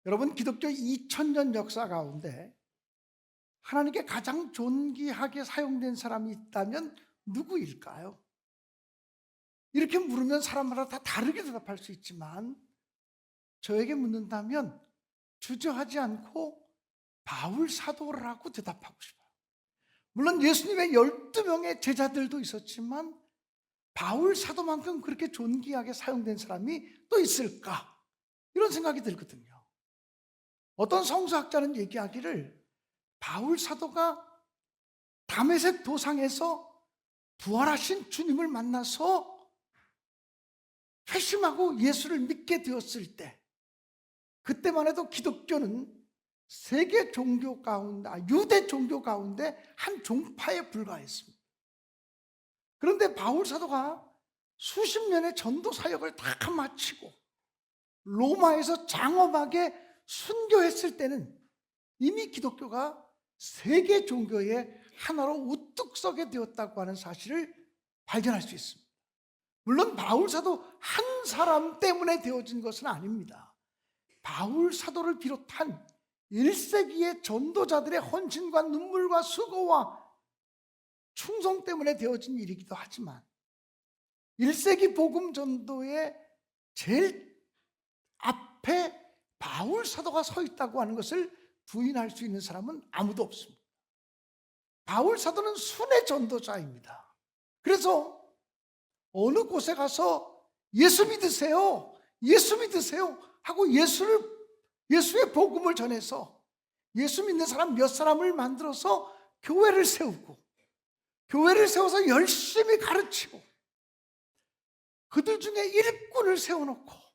여러분, 기독교 2000년 역사 가운데 하나님께 가장 존귀하게 사용된 사람이 있다면 누구일까요? 이렇게 물으면 사람마다 다 다르게 대답할 수 있지만 저에게 묻는다면 주저하지 않고 바울 사도라고 대답하고 싶어요. 물론 예수님의 12명의 제자들도 있었지만 바울 사도만큼 그렇게 존귀하게 사용된 사람이 또 있을까? 이런 생각이 들거든요. 어떤 성서학자는 얘기하기를 바울 사도가 다메섹 도상에서 부활하신 주님을 만나서 회심하고 예수를 믿게 되었을 때, 그때만 해도 기독교는 세계 종교 가운데, 유대 종교 가운데 한 종파에 불과했습니다. 그런데 바울 사도가 수십 년의 전도 사역을 다 마치고 로마에서 장엄하게 순교했을 때는 이미 기독교가 세계 종교의 하나로 우뚝 서게 되었다고 하는 사실을 발견할 수 있습니다. 물론 바울 사도 한 사람 때문에 되어진 것은 아닙니다. 바울 사도를 비롯한 1세기의 전도자들의 헌신과 눈물과 수고와 충성 때문에 되어진 일이기도 하지만 1세기 복음 전도의 제일 앞에 바울 사도가 서 있다고 하는 것을 부인할 수 있는 사람은 아무도 없습니다. 바울 사도는 순회 전도자입니다. 그래서 어느 곳에 가서 예수 믿으세요, 예수 믿으세요 하고 예수의 복음을 전해서 예수 믿는 사람 몇 사람을 만들어서 교회를 세우고, 교회를 세워서 열심히 가르치고, 그들 중에 일꾼을 세워놓고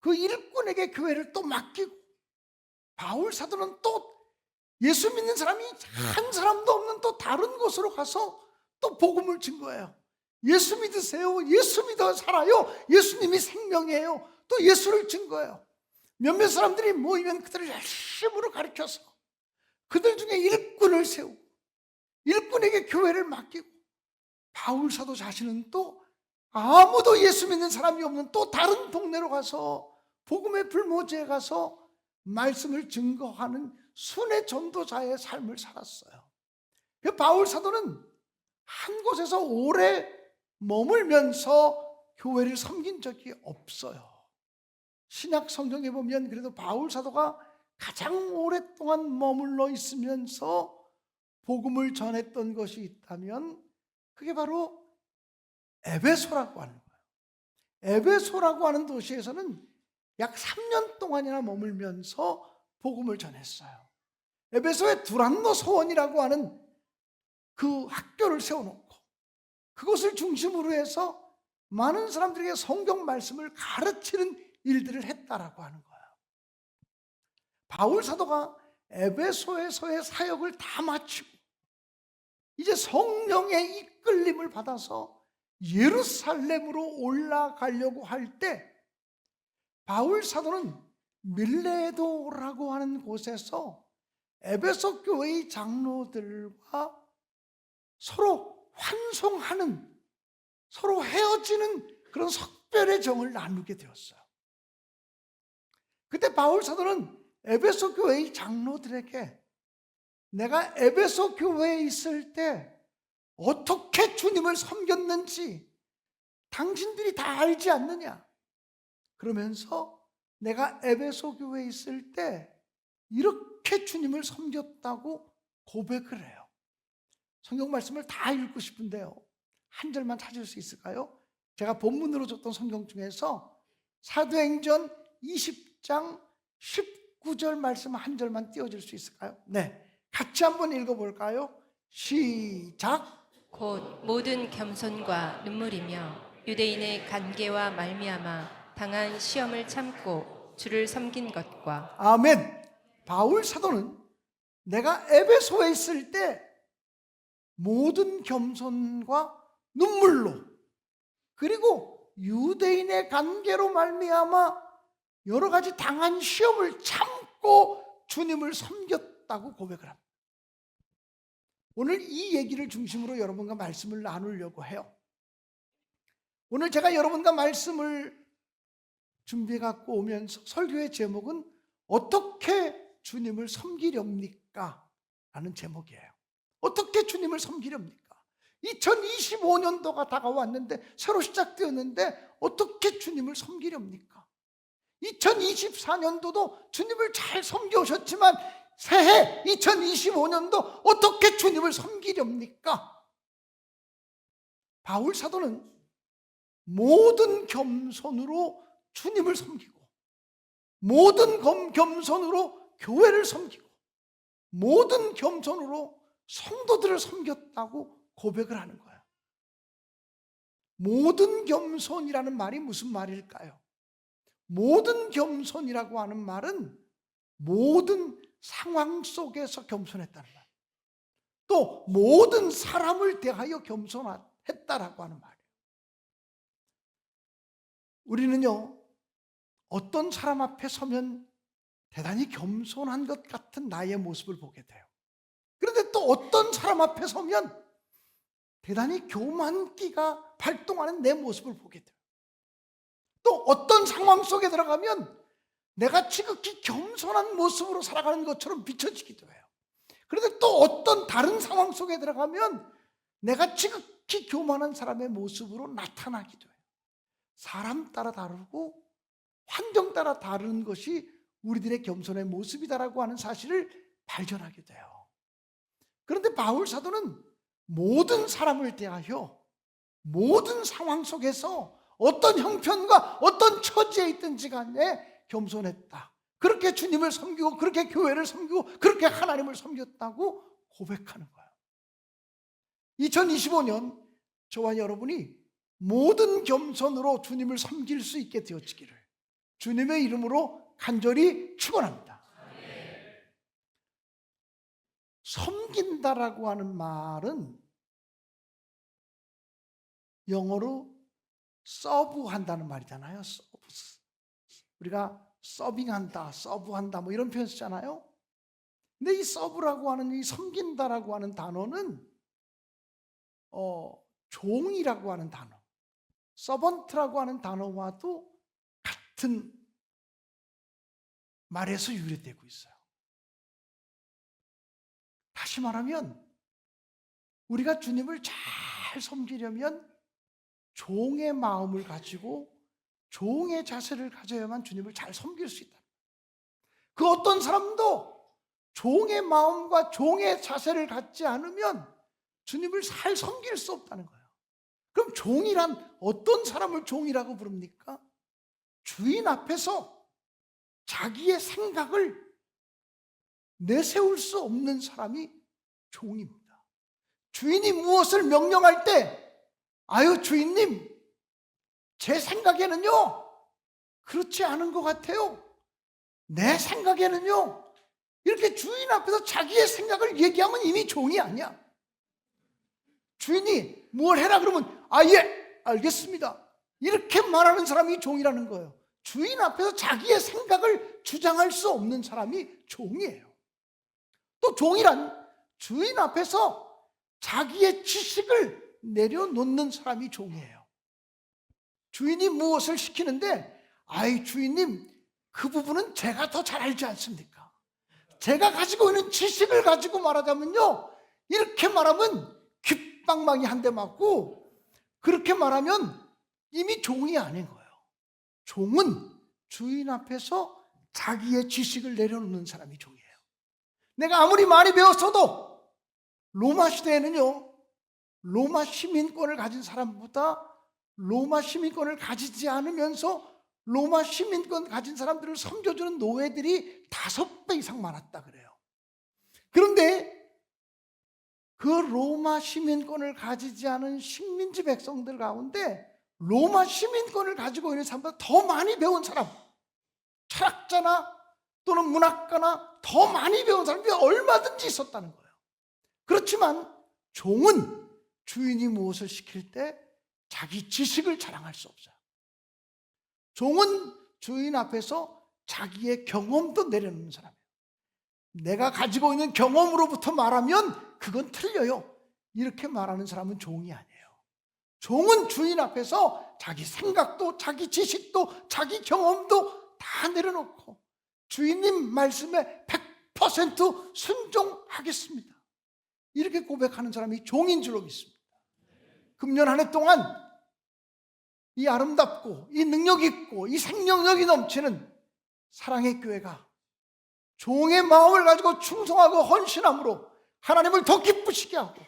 그 일꾼에게 교회를 또 맡기고, 바울 사도는 또 예수 믿는 사람이 한 사람도 없는 또 다른 곳으로 가서 또 복음을 증거해요. 예수 믿으세요, 예수 믿어 살아요, 예수님이 생명이에요. 또 예수를 증거해요. 몇몇 사람들이 모이면 그들을 열심으로 가르쳐서 그들 중에 일꾼을 세우고 일꾼에게 교회를 맡기고, 바울 사도 자신은 또 아무도 예수 믿는 사람이 없는 또 다른 동네로 가서 복음의 불모지에 가서 말씀을 증거하는 순회 전도자의 삶을 살았어요. 바울 사도는 한 곳에서 오래 머물면서 교회를 섬긴 적이 없어요. 신약 성경에 보면 그래도 바울 사도가 가장 오랫동안 머물러 있으면서 복음을 전했던 것이 있다면 그게 바로 에베소라고 하는 거예요. 에베소라고 하는 도시에서는 약 3년 동안이나 머물면서 복음을 전했어요. 에베소에 두란노 소원이라고 하는 그 학교를 세워놓고 그것을 중심으로 해서 많은 사람들에게 성경 말씀을 가르치는 일들을 했다라고 하는 거예요. 바울 사도가 에베소에서의 사역을 다 마치고 이제 성령의 이끌림을 받아서 예루살렘으로 올라가려고 할 때 바울 사도는 밀레도라고 하는 곳에서 에베소 교회의 장로들과 서로 환송하는, 서로 헤어지는 그런 석별의 정을 나누게 되었어요. 그때 바울 사도는 에베소 교회의 장로들에게 내가 에베소 교회에 있을 때 어떻게 주님을 섬겼는지 당신들이 다 알지 않느냐? 그러면서 내가 에베소 교회에 있을 때 이렇게 주님을 섬겼다고 고백을 해요. 성경 말씀을 다 읽고 싶은데요, 한 절만 찾을 수 있을까요? 제가 본문으로 줬던 성경 중에서 사도행전 20장 19절 말씀 한 절만 띄워줄 수 있을까요? 네, 같이 한번 읽어볼까요? 시작. 곧 모든 겸손과 눈물이며 유대인의 간계와 말미암아 당한 시험을 참고 주를 섬긴 것과. 아멘. 바울 사도는 내가 에베소에 있을 때 모든 겸손과 눈물로, 그리고 유대인의 관계로 말미암아 여러 가지 당한 시험을 참고 주님을 섬겼다고 고백을 합니다. 오늘 이 얘기를 중심으로 여러분과 말씀을 나누려고 해요. 오늘 제가 여러분과 말씀을 준비해 갖고 오면서 설교의 제목은 어떻게 주님을 섬기렵니까? 라는 제목이에요. 어떻게 주님을 섬기렵니까? 2025년도가 다가왔는데, 새로 시작되었는데 어떻게 주님을 섬기렵니까? 2024년도도 주님을 잘 섬겨오셨지만 새해 2025년도 어떻게 주님을 섬기렵니까? 바울 사도는 모든 겸손으로 주님을 섬기고, 모든 겸손으로 교회를 섬기고, 모든 겸손으로 성도들을 섬겼다고 고백을 하는 거예요. 모든 겸손이라는 말이 무슨 말일까요? 모든 겸손이라고 하는 말은 모든 상황 속에서 겸손했다는 말, 또 모든 사람을 대하여 겸손했다라고 하는 말이에요. 우리는요, 어떤 사람 앞에 서면 대단히 겸손한 것 같은 나의 모습을 보게 돼요. 그런데 또 어떤 사람 앞에 서면 대단히 교만기가 발동하는 내 모습을 보게 돼요. 또 어떤 상황 속에 들어가면 내가 지극히 겸손한 모습으로 살아가는 것처럼 비춰지기도 해요. 그런데 또 어떤 다른 상황 속에 들어가면 내가 지극히 교만한 사람의 모습으로 나타나기도 해요. 사람 따라 다르고 환경 따라 다른 것이 우리들의 겸손의 모습이다라고 하는 사실을 발견하게 돼요. 그런데 바울 사도는 모든 사람을 대하여 모든 상황 속에서 어떤 형편과 어떤 처지에 있든지 간에 겸손했다. 그렇게 주님을 섬기고, 그렇게 교회를 섬기고, 그렇게 하나님을 섬겼다고 고백하는 거예요. 2025년 저와 여러분이 모든 겸손으로 주님을 섬길 수 있게 되어지기를 주님의 이름으로 간절히 축원합니다. 섬긴다라고 하는 말은 영어로 서브한다는 말이잖아요. 우리가 서빙한다, 서브한다 뭐 이런 표현 쓰잖아요. 근데 이 서브라고 하는, 이 섬긴다라고 하는 단어는 종이라고 하는 단어, 서번트라고 하는 단어와도 같은 말에서 유래되고 있어요. 다시 말하면 우리가 주님을 잘 섬기려면 종의 마음을 가지고 종의 자세를 가져야만 주님을 잘 섬길 수 있다. 그 어떤 사람도 종의 마음과 종의 자세를 갖지 않으면 주님을 잘 섬길 수 없다는 거예요. 그럼 종이란 어떤 사람을 종이라고 부릅니까? 주인 앞에서 자기의 생각을 내세울 수 없는 사람이 종입니다. 주인이 무엇을 명령할 때, 아유 주인님, 제 생각에는요 그렇지 않은 것 같아요, 내 생각에는요, 이렇게 주인 앞에서 자기의 생각을 얘기하면 이미 종이 아니야. 주인이 뭘 해라 그러면 예 알겠습니다 이렇게 말하는 사람이 종이라는 거예요. 주인 앞에서 자기의 생각을 주장할 수 없는 사람이 종이에요. 또 종이란 주인 앞에서 자기의 지식을 내려놓는 사람이 종이에요. 주인이 무엇을 시키는데, 아이 주인님, 그 부분은 제가 더 잘 알지 않습니까? 제가 가지고 있는 지식을 가지고 말하자면요, 이렇게 말하면 귓방망이 한 대 맞고, 그렇게 말하면 이미 종이 아닌 거예요. 종은 주인 앞에서 자기의 지식을 내려놓는 사람이 종이에요. 내가 아무리 많이 배웠어도 로마 시대에는요, 로마 시민권을 가진 사람보다 로마 시민권을 가지지 않으면서 로마 시민권 가진 사람들을 섬겨주는 노예들이 5배 이상 많았다 그래요. 그런데 그 로마 시민권을 가지지 않은 식민지 백성들 가운데 로마 시민권을 가지고 있는 사람보다 더 많이 배운 사람, 철학자나 또는 문학가나 더 많이 배운 사람이 얼마든지 있었다는 거예요. 그렇지만 종은 주인이 무엇을 시킬 때 자기 지식을 자랑할 수 없어요. 종은 주인 앞에서 자기의 경험도 내려놓는 사람이에요. 내가 가지고 있는 경험으로부터 말하면 그건 틀려요, 이렇게 말하는 사람은 종이 아니에요. 종은 주인 앞에서 자기 생각도 자기 지식도 자기 경험도 다 내려놓고 주인님 말씀에 100% 순종하겠습니다. 이렇게 고백하는 사람이 종인 줄로 믿습니다. 금년 한 해 동안 이 아름답고 이 능력 있고 이 생명력이 넘치는 사랑의 교회가 종의 마음을 가지고 충성하고 헌신함으로 하나님을 더 기쁘시게 하고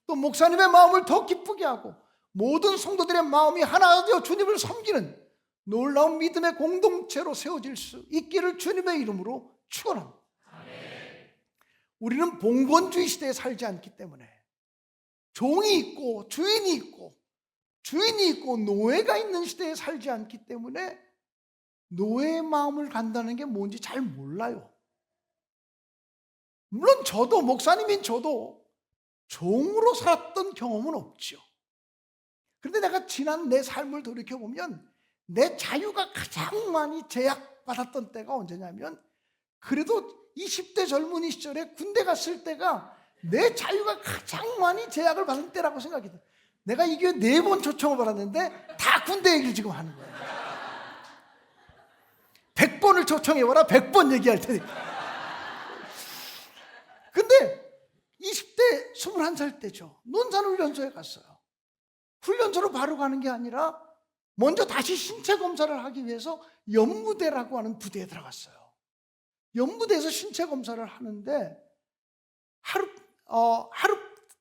또 목사님의 마음을 더 기쁘게 하고 모든 성도들의 마음이 하나 되어 주님을 섬기는 놀라운 믿음의 공동체로 세워질 수 있기를 주님의 이름으로 축원합니다. 우리는 봉건주의 시대에 살지 않기 때문에 종이 있고 주인이 있고 노예가 있는 시대에 살지 않기 때문에 노예의 마음을 간다는 게 뭔지 잘 몰라요. 물론 저도 목사님인 저도 종으로 살았던 경험은 없죠. 그런데 내가 지난 내 삶을 돌이켜보면 내 자유가 가장 많이 제약받았던 때가 언제냐면 그래도 20대 젊은이 시절에 군대 갔을 때가 내 자유가 가장 많이 제약을 받은 때라고 생각이 들어요. 내가 이 교회 4번 초청을 받았는데 다 군대 얘기를 지금 하는 거예요. 100번을 초청해봐라 100번 얘기할 테니까. 근데 20대 21살 때죠. 논산훈련소에 갔어요. 훈련소로 바로 가는 게 아니라 먼저 다시 신체 검사를 하기 위해서 연무대라고 하는 부대에 들어갔어요. 연무대에서 신체 검사를 하는데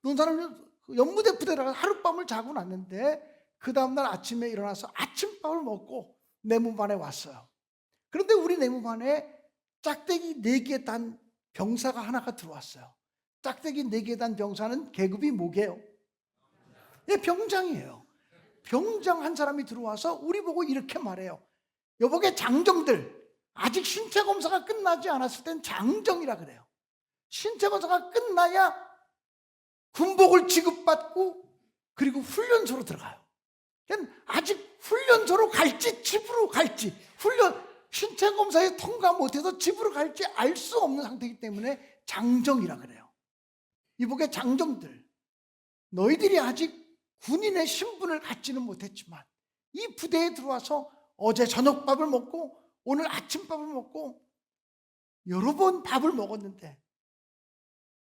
논산훈련 연무대 부대에 들어가서 하룻밤을 자고 났는데 그 다음날 아침에 일어나서 아침밥을 먹고 내무반에 왔어요. 그런데 우리 내무반에 짝대기 4개 단 병사가 하나가 들어왔어요. 짝대기 4개 단 병사는 계급이 뭐게요? 예, 병장이에요. 병장 한 사람이 들어와서 우리 보고 이렇게 말해요. 여보게 장정들, 아직 신체 검사가 끝나지 않았을 땐 장정이라 그래요. 신체 검사가 끝나야 군복을 지급받고 그리고 훈련소로 들어가요. 아직 훈련소로 갈지 집으로 갈지 신체 검사에 통과 못해서 집으로 갈지 알 수 없는 상태이기 때문에 장정이라 그래요. 이복의 장정들, 너희들이 아직 군인의 신분을 갖지는 못했지만 이 부대에 들어와서 어제 저녁밥을 먹고 오늘 아침밥을 먹고 여러 번 밥을 먹었는데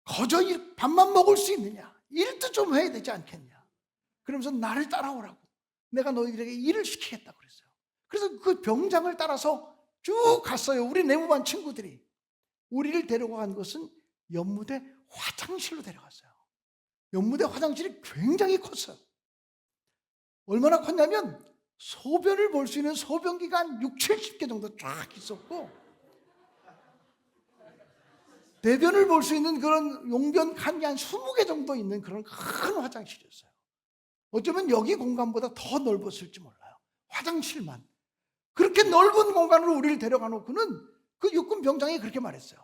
거저 밥만 먹을 수 있느냐? 일도 좀 해야 되지 않겠냐? 그러면서 나를 따라오라고 내가 너희들에게 일을 시키겠다고 그랬어요. 그래서 그 병장을 따라서 쭉 갔어요. 우리 내무반 친구들이. 우리를 데려간 것은 연무대 화장실로 데려갔어요. 연무대 화장실이 굉장히 컸어요. 얼마나 컸냐면 소변을 볼 수 있는 소변기가 한 60-70개 정도 쫙 있었고 대변을 볼 수 있는 그런 용변 칸이 한 20개 정도 있는 그런 큰 화장실이었어요. 어쩌면 여기 공간보다 더 넓었을지 몰라요. 화장실만. 그렇게 넓은 공간으로 우리를 데려가 놓고는 그 육군 병장이 그렇게 말했어요.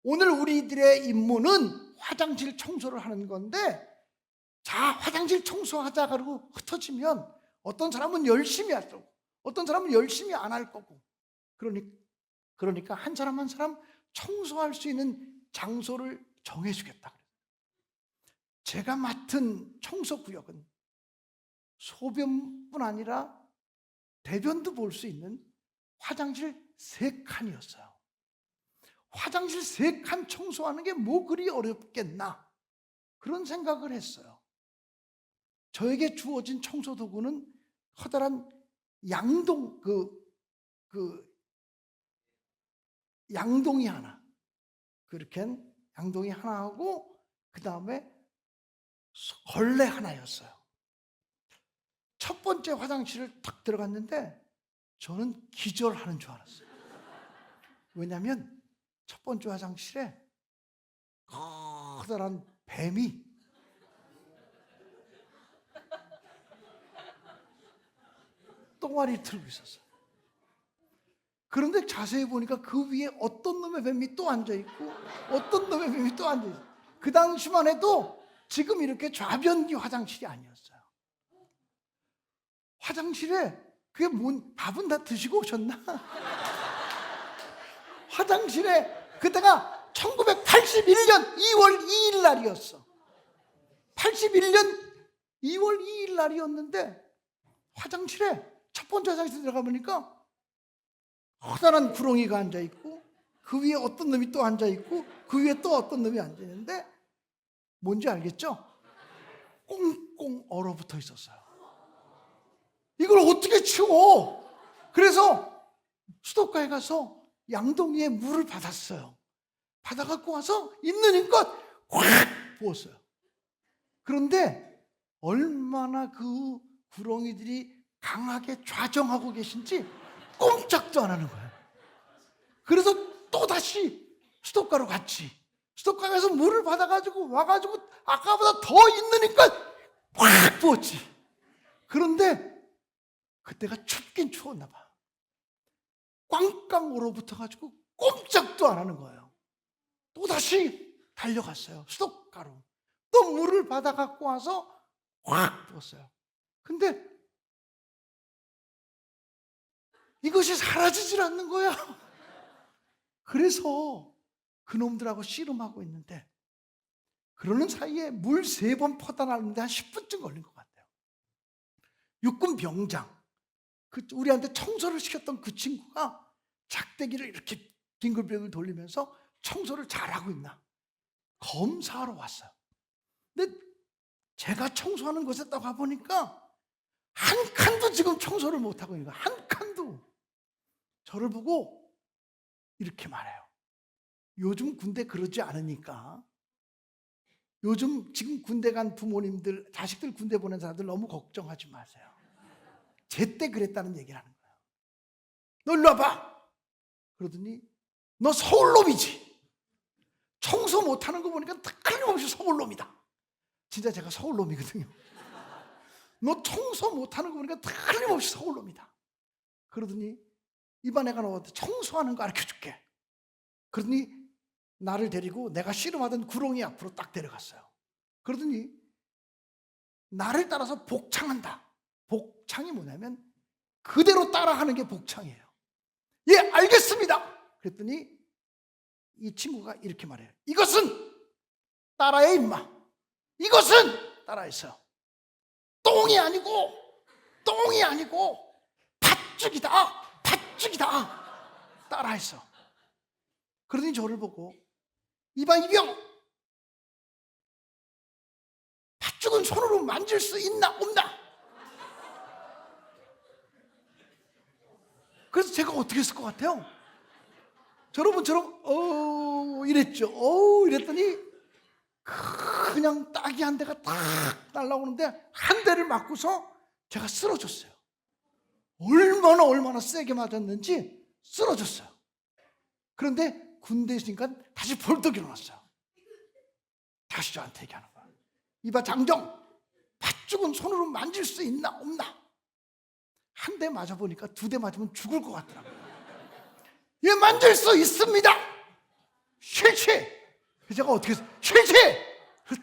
오늘 우리들의 임무는 화장실 청소를 하는 건데 자, 화장실 청소하자 그러고 흩어지면 어떤 사람은 열심히 할 거고 어떤 사람은 열심히 안 할 거고 그러니까 한 사람 한 사람 청소할 수 있는 장소를 정해주겠다. 제가 맡은 청소구역은 소변뿐 아니라 대변도 볼 수 있는 화장실 3칸이었어요. 화장실 3칸 청소하는 게 뭐 그리 어렵겠나 그런 생각을 했어요. 저에게 주어진 청소 도구는 커다란 양동 양동이 하나 그렇게 양동이 하나 하고 그 다음에 걸레 하나였어요. 첫 번째 화장실을 딱 들어갔는데 저는 기절하는 줄 알았어요. 왜냐하면 첫 번째 화장실에 커다란 뱀이 똥아리를 틀고 있었어요. 그런데 자세히 보니까 그 위에 어떤 놈의 뱀이 또 앉아있고 어떤 놈의 뱀이 또 앉아있어요. 그 당시만 해도 지금 이렇게 좌변기 화장실이 아니었어요. 화장실에 그게 밥은 다 드시고 오셨나? 화장실에 그때가 1981년 2월 2일 날이었어. 81년 2월 2일 날이었는데 화장실에 첫 번째 화장실에 들어가 보니까 커다란 구렁이가 앉아있고 그 위에 어떤 놈이 또 앉아있고 그 위에 또 어떤 놈이 앉아있는데 뭔지 알겠죠? 꽁꽁 얼어붙어 있었어요. 이걸 어떻게 치워? 그래서 수도가에 가서 양동이에 물을 받았어요. 받아갖고 와서 있는 힘껏 확 부었어요. 그런데 얼마나 그 구렁이들이 강하게 좌정하고 계신지 꼼짝도 안 하는 거예요. 그래서 또다시 수도가로 갔지. 수도가에 가서 물을 받아가지고 와가지고 아까보다 더 있는 힘껏 확 부었지. 그런데 그때가 춥긴 추웠나 봐. 꽝꽝 얼어붙어가지고 꼼짝도 안 하는 거예요. 또다시 달려갔어요. 수도가로. 또 물을 받아갖고 와서 확 부었어요. 근데 이것이 사라지질 않는 거야. 그래서 그놈들하고 씨름하고 있는데 그러는 사이에 물 3번 퍼다 놨는데 한 10분쯤 걸린 것 같아요. 육군 병장, 우리한테 청소를 시켰던 그 친구가 작대기를 이렇게 빙글빙글 돌리면서 청소를 잘하고 있나 검사하러 왔어요. 근데 제가 청소하는 곳에 딱 가보니까 한 칸도 지금 청소를 못하고 있는 거예요. 한 칸도. 저를 보고 이렇게 말해요. 요즘 군대 그러지 않으니까 요즘 지금 군대 간 부모님들, 자식들 군대 보낸 사람들 너무 걱정하지 마세요. 제때 그랬다는 얘기를 하는 거예요. 너 일로 와봐. 그러더니 너 서울놈이지. 청소 못하는 거 보니까 틀림없이 서울놈이다. 진짜 제가 서울놈이거든요. 너 청소 못하는 거 보니까 틀림없이 서울놈이다. 그러더니 이봐 내가 너한테 청소하는 거 가르쳐줄게. 그러더니 나를 데리고 내가 씨름하던 구렁이 앞으로 딱 데려갔어요. 그러더니 나를 따라서 복창한다. 복창이 뭐냐면 그대로 따라하는 게 복창이에요. 예, 알겠습니다. 그랬더니 이 친구가 이렇게 말해요. 이것은 따라해 임마. 이것은 따라했어요. 똥이 아니고 팥죽이다. 팥죽이다. 따라했어. 그러더니 저를 보고 이봐 이병, 팥죽은 손으로 만질 수 있나 없나? 그래서 제가 어떻게 했을 것 같아요? 여러분처럼 이랬죠. 이랬더니 그냥 딱이 한 대가 딱 날라오는데 한 대를 맞고서 제가 쓰러졌어요. 얼마나 세게 맞았는지 쓰러졌어요. 그런데 군대에 있으니까 다시 벌떡 일어났어요. 다시 저한테 얘기하는 거야. 이봐 장정, 팥죽은 손으로 만질 수 있나 없나? 한 대 맞아보니까 2대 맞으면 죽을 것 같더라고요. 예, 만질 수 있습니다. 실체. 제가 어떻게 해서 실체!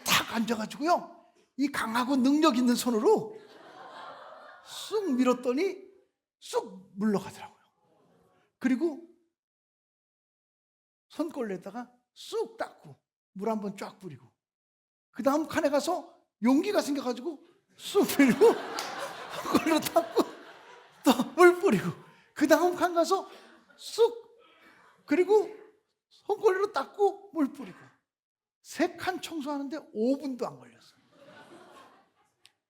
딱 앉아가지고요, 이 강하고 능력 있는 손으로 쑥 밀었더니 쑥 물러가더라고요. 그리고 손걸레에다가 쑥 닦고 물 한번 쫙 뿌리고 그 다음 칸에 가서 용기가 생겨가지고 쑥 밀고 걸로 닦고 또 물 뿌리고 그 다음 칸 가서 쑥 그리고 손걸레로 닦고 물 뿌리고 3칸 청소하는데 5분도 안 걸렸어요.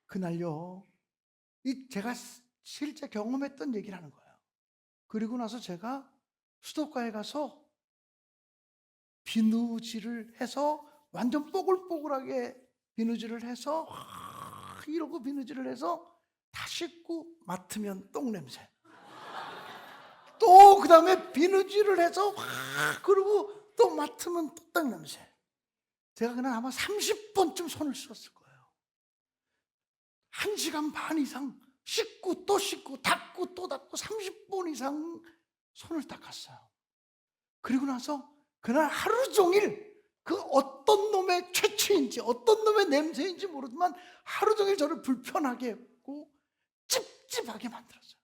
그날요, 제가 실제 경험했던 얘기를 하는 거예요. 그리고 나서 제가 수도가에 가서 비누질을 해서 완전 뽀글뽀글하게 비누질을 해서 이러고 비누질을 해서 다 씻고 맡으면 똥냄새. 또 그 다음에 비누질을 해서 그리고 또 맡으면 또 똥냄새. 제가 그날 아마 30번쯤 손을 씻었을 거예요. 1시간 반 이상 씻고 또 씻고 닦고 또 닦고 30분 이상 손을 닦았어요. 그리고 나서 그날 하루 종일 그 어떤 놈의 최취인지 어떤 놈의 냄새인지 모르지만 하루 종일 저를 불편하게 했고 찝찝하게 만들었어요.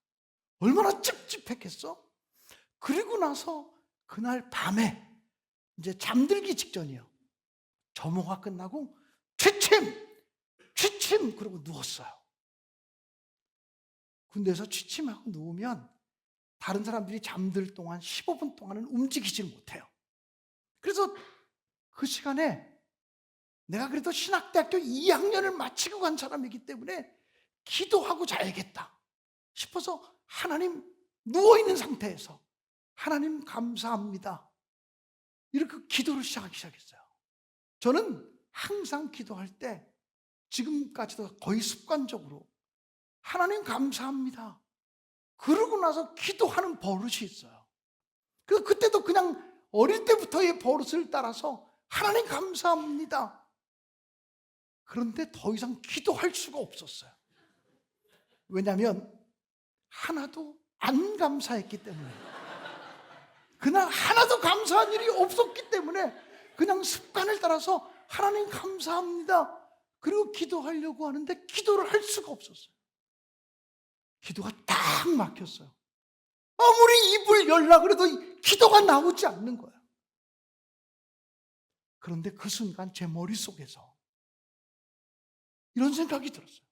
얼마나 찝찝했겠어? 그리고 나서 그날 밤에 이제 잠들기 직전이에요. 점호가 끝나고 취침 그러고 누웠어요. 군대에서 취침하고 누우면 다른 사람들이 잠들 동안 15분 동안은 움직이질 못해요. 그래서 그 시간에 내가 그래도 신학대학교 2학년을 마치고 간 사람이기 때문에 기도하고 자야겠다 싶어서 하나님 누워있는 상태에서 하나님 감사합니다 이렇게 기도를 시작하기 시작했어요. 저는 항상 기도할 때 지금까지도 거의 습관적으로 하나님 감사합니다 그러고 나서 기도하는 버릇이 있어요. 그래서 그때도 그냥 어릴 때부터의 버릇을 따라서 하나님 감사합니다. 그런데 더 이상 기도할 수가 없었어요. 왜냐하면 하나도 안 감사했기 때문에, 그날 하나도 감사한 일이 없었기 때문에 그냥 습관을 따라서 하나님 감사합니다 그리고 기도하려고 하는데 기도를 할 수가 없었어요. 기도가 딱 막혔어요. 아무리 입을 열려고 해도 기도가 나오지 않는 거예요. 그런데 그 순간 제 머릿속에서 이런 생각이 들었어요.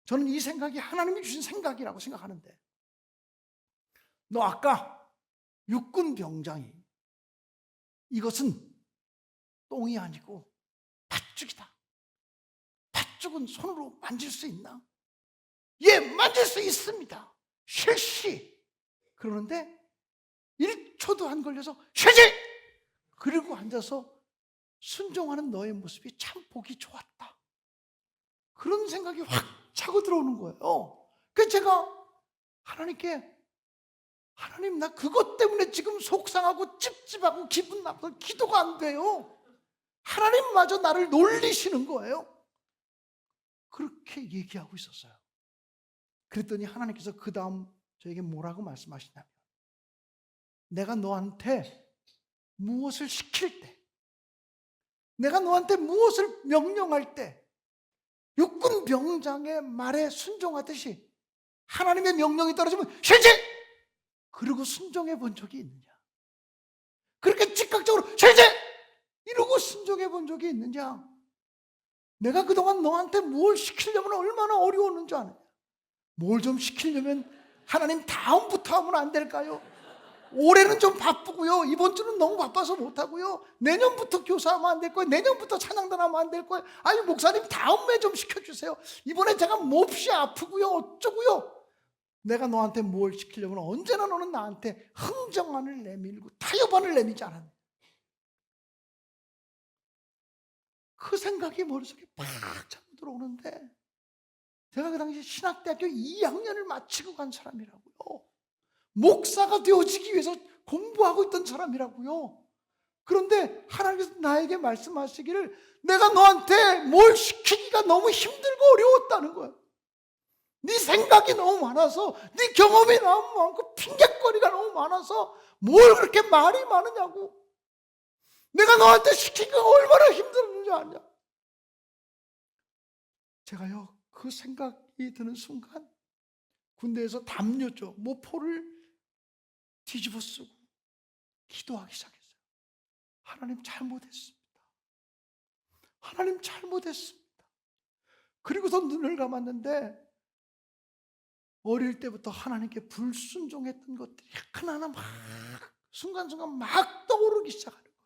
저는 이 생각이 하나님이 주신 생각이라고 생각하는데, 너 아까 육군 병장이 이것은 똥이 아니고 팥죽이다. 팥죽은 손으로 만질 수 있나? 예, 만질 수 있습니다. 실시. 그러는데 1초도 안 걸려서 실시! 그리고 앉아서 순종하는 너의 모습이 참 보기 좋았다. 그런 생각이 확 차고 들어오는 거예요. 그래서 제가 하나님께, 하나님 나 그것 때문에 지금 속상하고 찝찝하고 기분 나빠서 기도가 안 돼요. 하나님마저 나를 놀리시는 거예요. 그렇게 얘기하고 있었어요. 그랬더니 하나님께서 그 다음 저에게 뭐라고 말씀하시냐면, 내가 너한테 무엇을 시킬 때, 내가 너한테 무엇을 명령할 때 육군 병장의 말에 순종하듯이 하나님의 명령이 떨어지면 실지! 그러고 순종해 본 적이 있느냐? 그렇게 즉각적으로 실지! 이러고 순종해 본 적이 있느냐? 내가 그동안 너한테 뭘 시키려면 얼마나 어려웠는지 아느냐? 뭘 좀 시키려면 하나님 다음부터 하면 안 될까요? 올해는 좀 바쁘고요. 이번 주는 너무 바빠서 못하고요. 내년부터 교사하면 안 될 거예요. 내년부터 찬양단 하면 안 될 거예요. 아니 목사님 다음에 좀 시켜주세요. 이번에 제가 몹시 아프고요. 어쩌고요. 내가 너한테 뭘 시키려면 언제나 너는 나한테 흥정안을 내밀고 타협안을 내밀지 않았냐. 그 생각이 머릿속에 팍 차고 들어오는데, 제가 그 당시 신학대학교 2학년을 마치고 간 사람이라고요. 목사가 되어지기 위해서 공부하고 있던 사람이라고요. 그런데 하나님께서 나에게 말씀하시기를 내가 너한테 뭘 시키기가 너무 힘들고 어려웠다는 거예요. 네 생각이 너무 많아서, 네 경험이 너무 많고 핑계거리가 너무 많아서 뭘 그렇게 말이 많으냐고. 내가 너한테 시키기가 얼마나 힘들었는지 아냐. 제가요 그 생각이 드는 순간 군대에서 담요죠, 모포를 뒤집어 쓰고 기도하기 시작했어요. 하나님 잘못했습니다. 하나님 잘못했습니다. 그리고서 눈을 감았는데 어릴 때부터 하나님께 불순종했던 것들이 하나하나 막 순간순간 막 떠오르기 시작하는 거예요.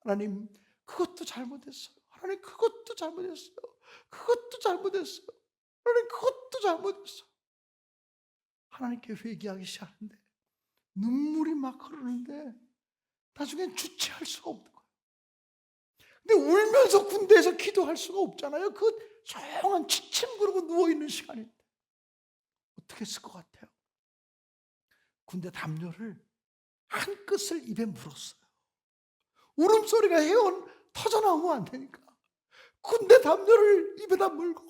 하나님 그것도 잘못했어요. 하나님 그것도 잘못했어요. 그것도 잘못했어요. 하나님 그것도 잘못했어요. 하나님께 회개하기 시작하는데 눈물이 막 흐르는데 나중엔 주체할 수가 없는 거예요. 근데 울면서 군대에서 기도할 수가 없잖아요. 그 조용한 지침구르고 누워있는 시간인데 어떻게 했을 것 같아요? 군대 담요를 한 끝을 입에 물었어요. 울음소리가 터져나오면 안 되니까 군대 담요를 입에다 물고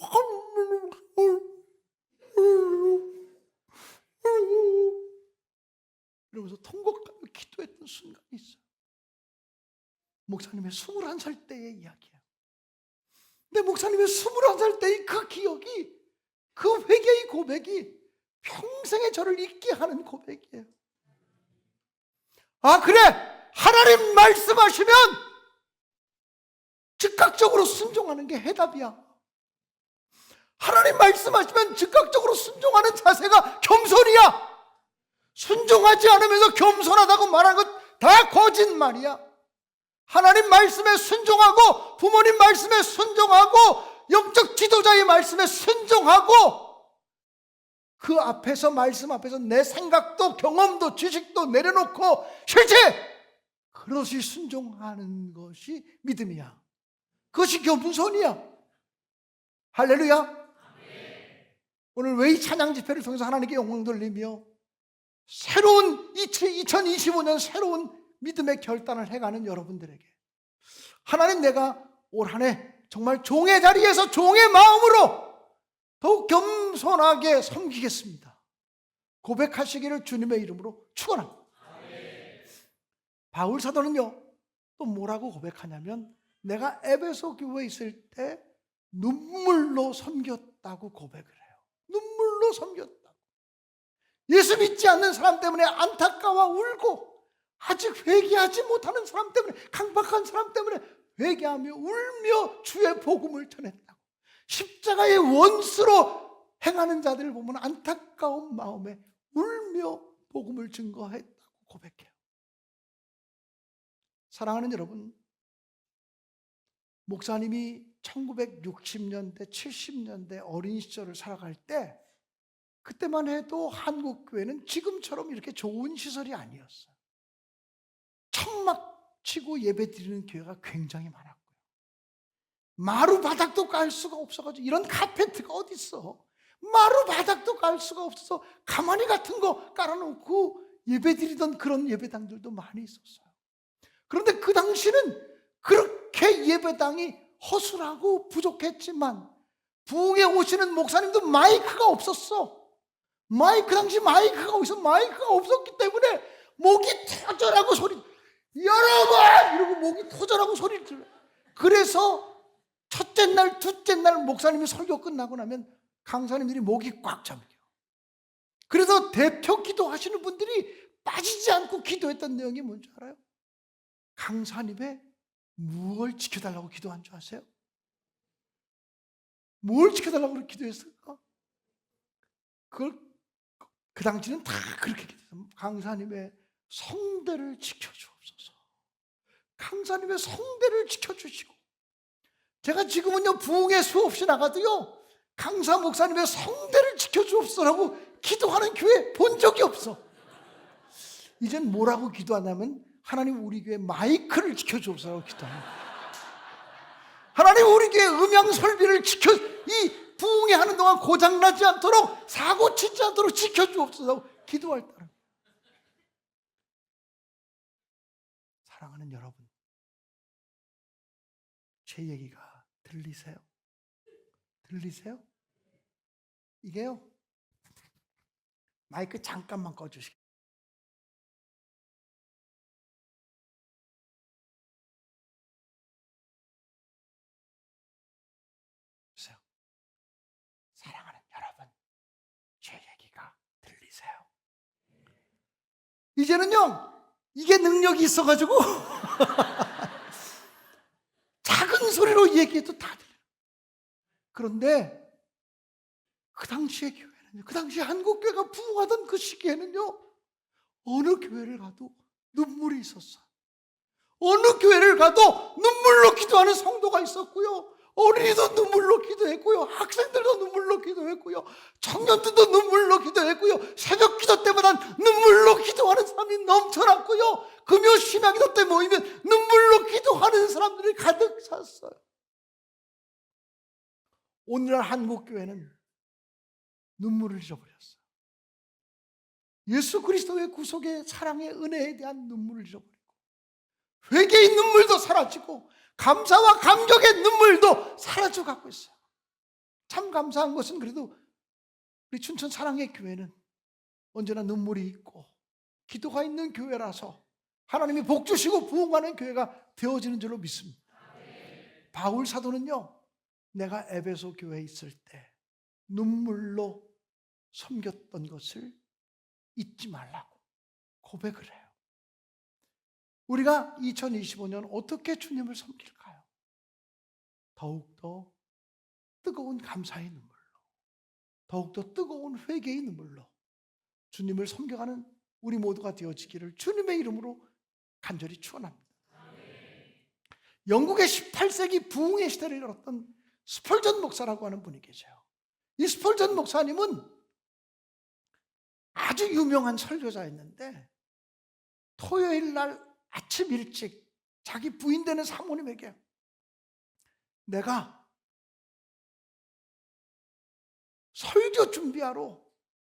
이러면서 통곡하며 기도했던 순간이 있어요. 목사님의 21살 때의 이야기예요. 근데 목사님의 21살 때의 그 기억이, 그 회개의 고백이 평생에 저를 잊게 하는 고백이에요. 아 그래, 하나님 말씀하시면 즉각적으로 순종하는 게 해답이야. 하나님 말씀하시면 즉각적으로 순종하는 자세가 겸손이야. 순종하지 않으면서 겸손하다고 말하는 것 다 거짓말이야. 하나님 말씀에 순종하고 부모님 말씀에 순종하고 영적 지도자의 말씀에 순종하고 그 앞에서 말씀 앞에서 내 생각도 경험도 지식도 내려놓고 실제 그것이 순종하는 것이 믿음이야. 그것이 겸손이야. 할렐루야. 오늘 왜 이 찬양 집회를 통해서 하나님께 영광 돌리며 새로운 2025년 새로운 믿음의 결단을 해가는 여러분들에게 하나님, 내가 올 한 해 정말 종의 자리에서 종의 마음으로 더욱 겸손하게 섬기겠습니다 고백하시기를 주님의 이름으로 축원합니다. 바울 사도는요 또 뭐라고 고백하냐면, 내가 에베소 교회에 있을 때 눈물로 섬겼다고 고백을 해요. 눈물로 섬겼다고. 예수 믿지 않는 사람 때문에 안타까워 울고, 아직 회개하지 못하는 사람 때문에, 강박한 사람 때문에 회개하며 울며 주의 복음을 전했다고. 십자가의 원수로 행하는 자들을 보면 안타까운 마음에 울며 복음을 증거했다고 고백해요. 사랑하는 여러분, 목사님이 1960년대, 70년대 어린 시절을 살아갈 때, 그때만 해도 한국 교회는 지금처럼 이렇게 좋은 시설이 아니었어요. 천막 치고 예배 드리는 교회가 굉장히 많았고요. 마루 바닥도 깔 수가 없어가지고, 이런 카페트가 어디 있어? 마루 바닥도 깔 수가 없어서 가마니 같은 거 깔아놓고 예배 드리던 그런 예배당들도 많이 있었어요. 그런데 그 당시는 그렇게 예배당이 허술하고 부족했지만, 부흥에 오시는 목사님도 마이크가 없었어. 당시 마이크가 어디서 마이크가 없었기 때문에 목이 터져라고 소리, 여러분! 이러고 목이 터져라고 소리를 들어요. 그래서 첫째 날, 둘째 날 목사님이 설교 끝나고 나면 강사님들이 목이 꽉 잠겨. 그래서 대표 기도하시는 분들이 빠지지 않고 기도했던 내용이 뭔지 알아요? 강사님의 무엇을 지켜달라고 기도한 줄 아세요? 뭘 지켜달라고 기도했을까? 그걸 그 당시는 다 그렇게 기도했어요. 강사님의 성대를 지켜주옵소서. 강사님의 성대를 지켜주시고, 제가 지금은요 부흥에 수없이 나가도요 강사 목사님의 성대를 지켜주옵소서라고 기도하는 교회 본 적이 없어. 이젠 뭐라고 기도하냐면, 하나님 우리 교회 마이크를 지켜주옵소서라고 기도합니다. 하나님 우리 교회 음향 설비를 이 부흥회 하는 동안 고장나지 않도록, 사고 치지 않도록 지켜주옵소서 기도할 따름. 사랑하는 여러분, 제 얘기가 들리세요? 들리세요? 이게요, 마이크 잠깐만 꺼주시겠어요? 사랑하는 여러분, 제 얘기가 들리세요? 이제는요 이게 능력이 있어가지고 작은 소리로 얘기해도 다 들려요. 그런데 그 당시의 교회는요, 그 당시 한국 교회가 부흥하던 그 시기에는요, 어느 교회를 가도 눈물이 있었어요. 어느 교회를 가도 눈물로 기도하는 성도가 있었고요, 어린이도 눈물로 기도했고요, 학생들도 눈물로 기도했고요, 청년들도 눈물로 기도했고요, 새벽 기도 때마다 눈물로 기도하는 사람이 넘쳐났고요, 금요 신앙기도 때 모이면 눈물로 기도하는 사람들이 가득 찼어요. 오늘날 한국 교회는 눈물을 잃어버렸어요. 예수 그리스도의 구속의 사랑의 은혜에 대한 눈물을 잃어버리고, 회개의 눈물도 사라지고, 감사와 감격의 눈물도 사라져가고 있어요. 참 감사한 것은, 그래도 우리 춘천 사랑의 교회는 언제나 눈물이 있고 기도가 있는 교회라서 하나님이 복 주시고 부흥하는 교회가 되어지는 줄로 믿습니다. 바울 사도는요, 내가 에베소 교회에 있을 때 눈물로 섬겼던 것을 잊지 말라고 고백을 해요. 우리가 2025년 어떻게 주님을 섬길까요? 더욱더 뜨거운 감사의 눈물로, 더욱더 뜨거운 회개의 눈물로 주님을 섬겨가는 우리 모두가 되어지기를 주님의 이름으로 간절히 축원합니다. 영국의 18세기 부흥의 시대를 열었던 스펄전 목사라고 하는 분이 계세요. 이 스펄전 목사님은 아주 유명한 설교자였는데 토요일 날 아침 일찍 자기 부인 되는 사모님에게 내가 설교 준비하러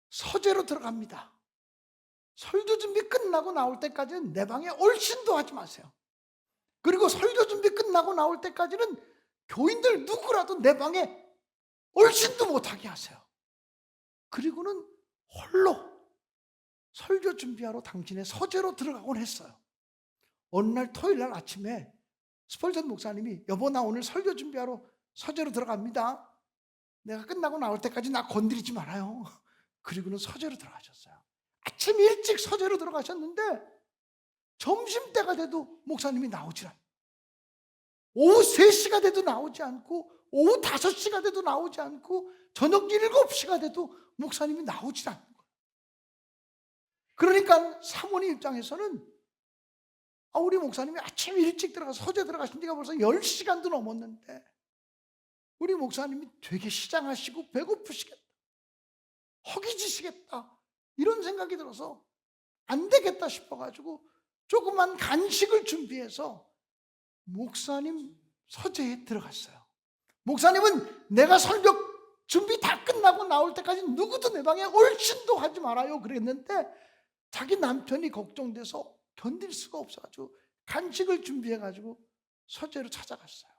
서재로 들어갑니다. 설교 준비 끝나고 나올 때까지는 내 방에 얼씬도 하지 마세요. 그리고 설교 준비 끝나고 나올 때까지는 교인들 누구라도 내 방에 얼씬도 못하게 하세요. 그리고는 홀로 설교 준비하러 당신의 서재로 들어가곤 했어요. 어느 날 토요일 날 아침에 스펄전 목사님이 여보 나 오늘 설교 준비하러 서재로 들어갑니다. 내가 끝나고 나올 때까지 나 건드리지 말아요. 그리고는 서재로 들어가셨어요. 아침 일찍 서재로 들어가셨는데 점심때가 돼도 목사님이 나오질 않아요. 오후 3시가 돼도 나오지 않고 오후 5시가 돼도 나오지 않고 저녁 7시가 돼도 목사님이 나오질 않는 거예요. 그러니까 사모님 입장에서는 우리 목사님이 아침 일찍 들어가서 서재 들어가신 지가 벌써 10시간도 넘었는데 우리 목사님이 되게 시장하시고 배고프시겠다, 허기지시겠다 이런 생각이 들어서 안 되겠다 싶어가지고 조그만 간식을 준비해서 목사님 서재에 들어갔어요. 목사님은 내가 설교 준비 다 끝나고 나올 때까지 누구도 내 방에 얼씬도 하지 말아요 그랬는데 자기 남편이 걱정돼서 견딜 수가 없어가지고 간식을 준비해가지고 서재로 찾아갔어요.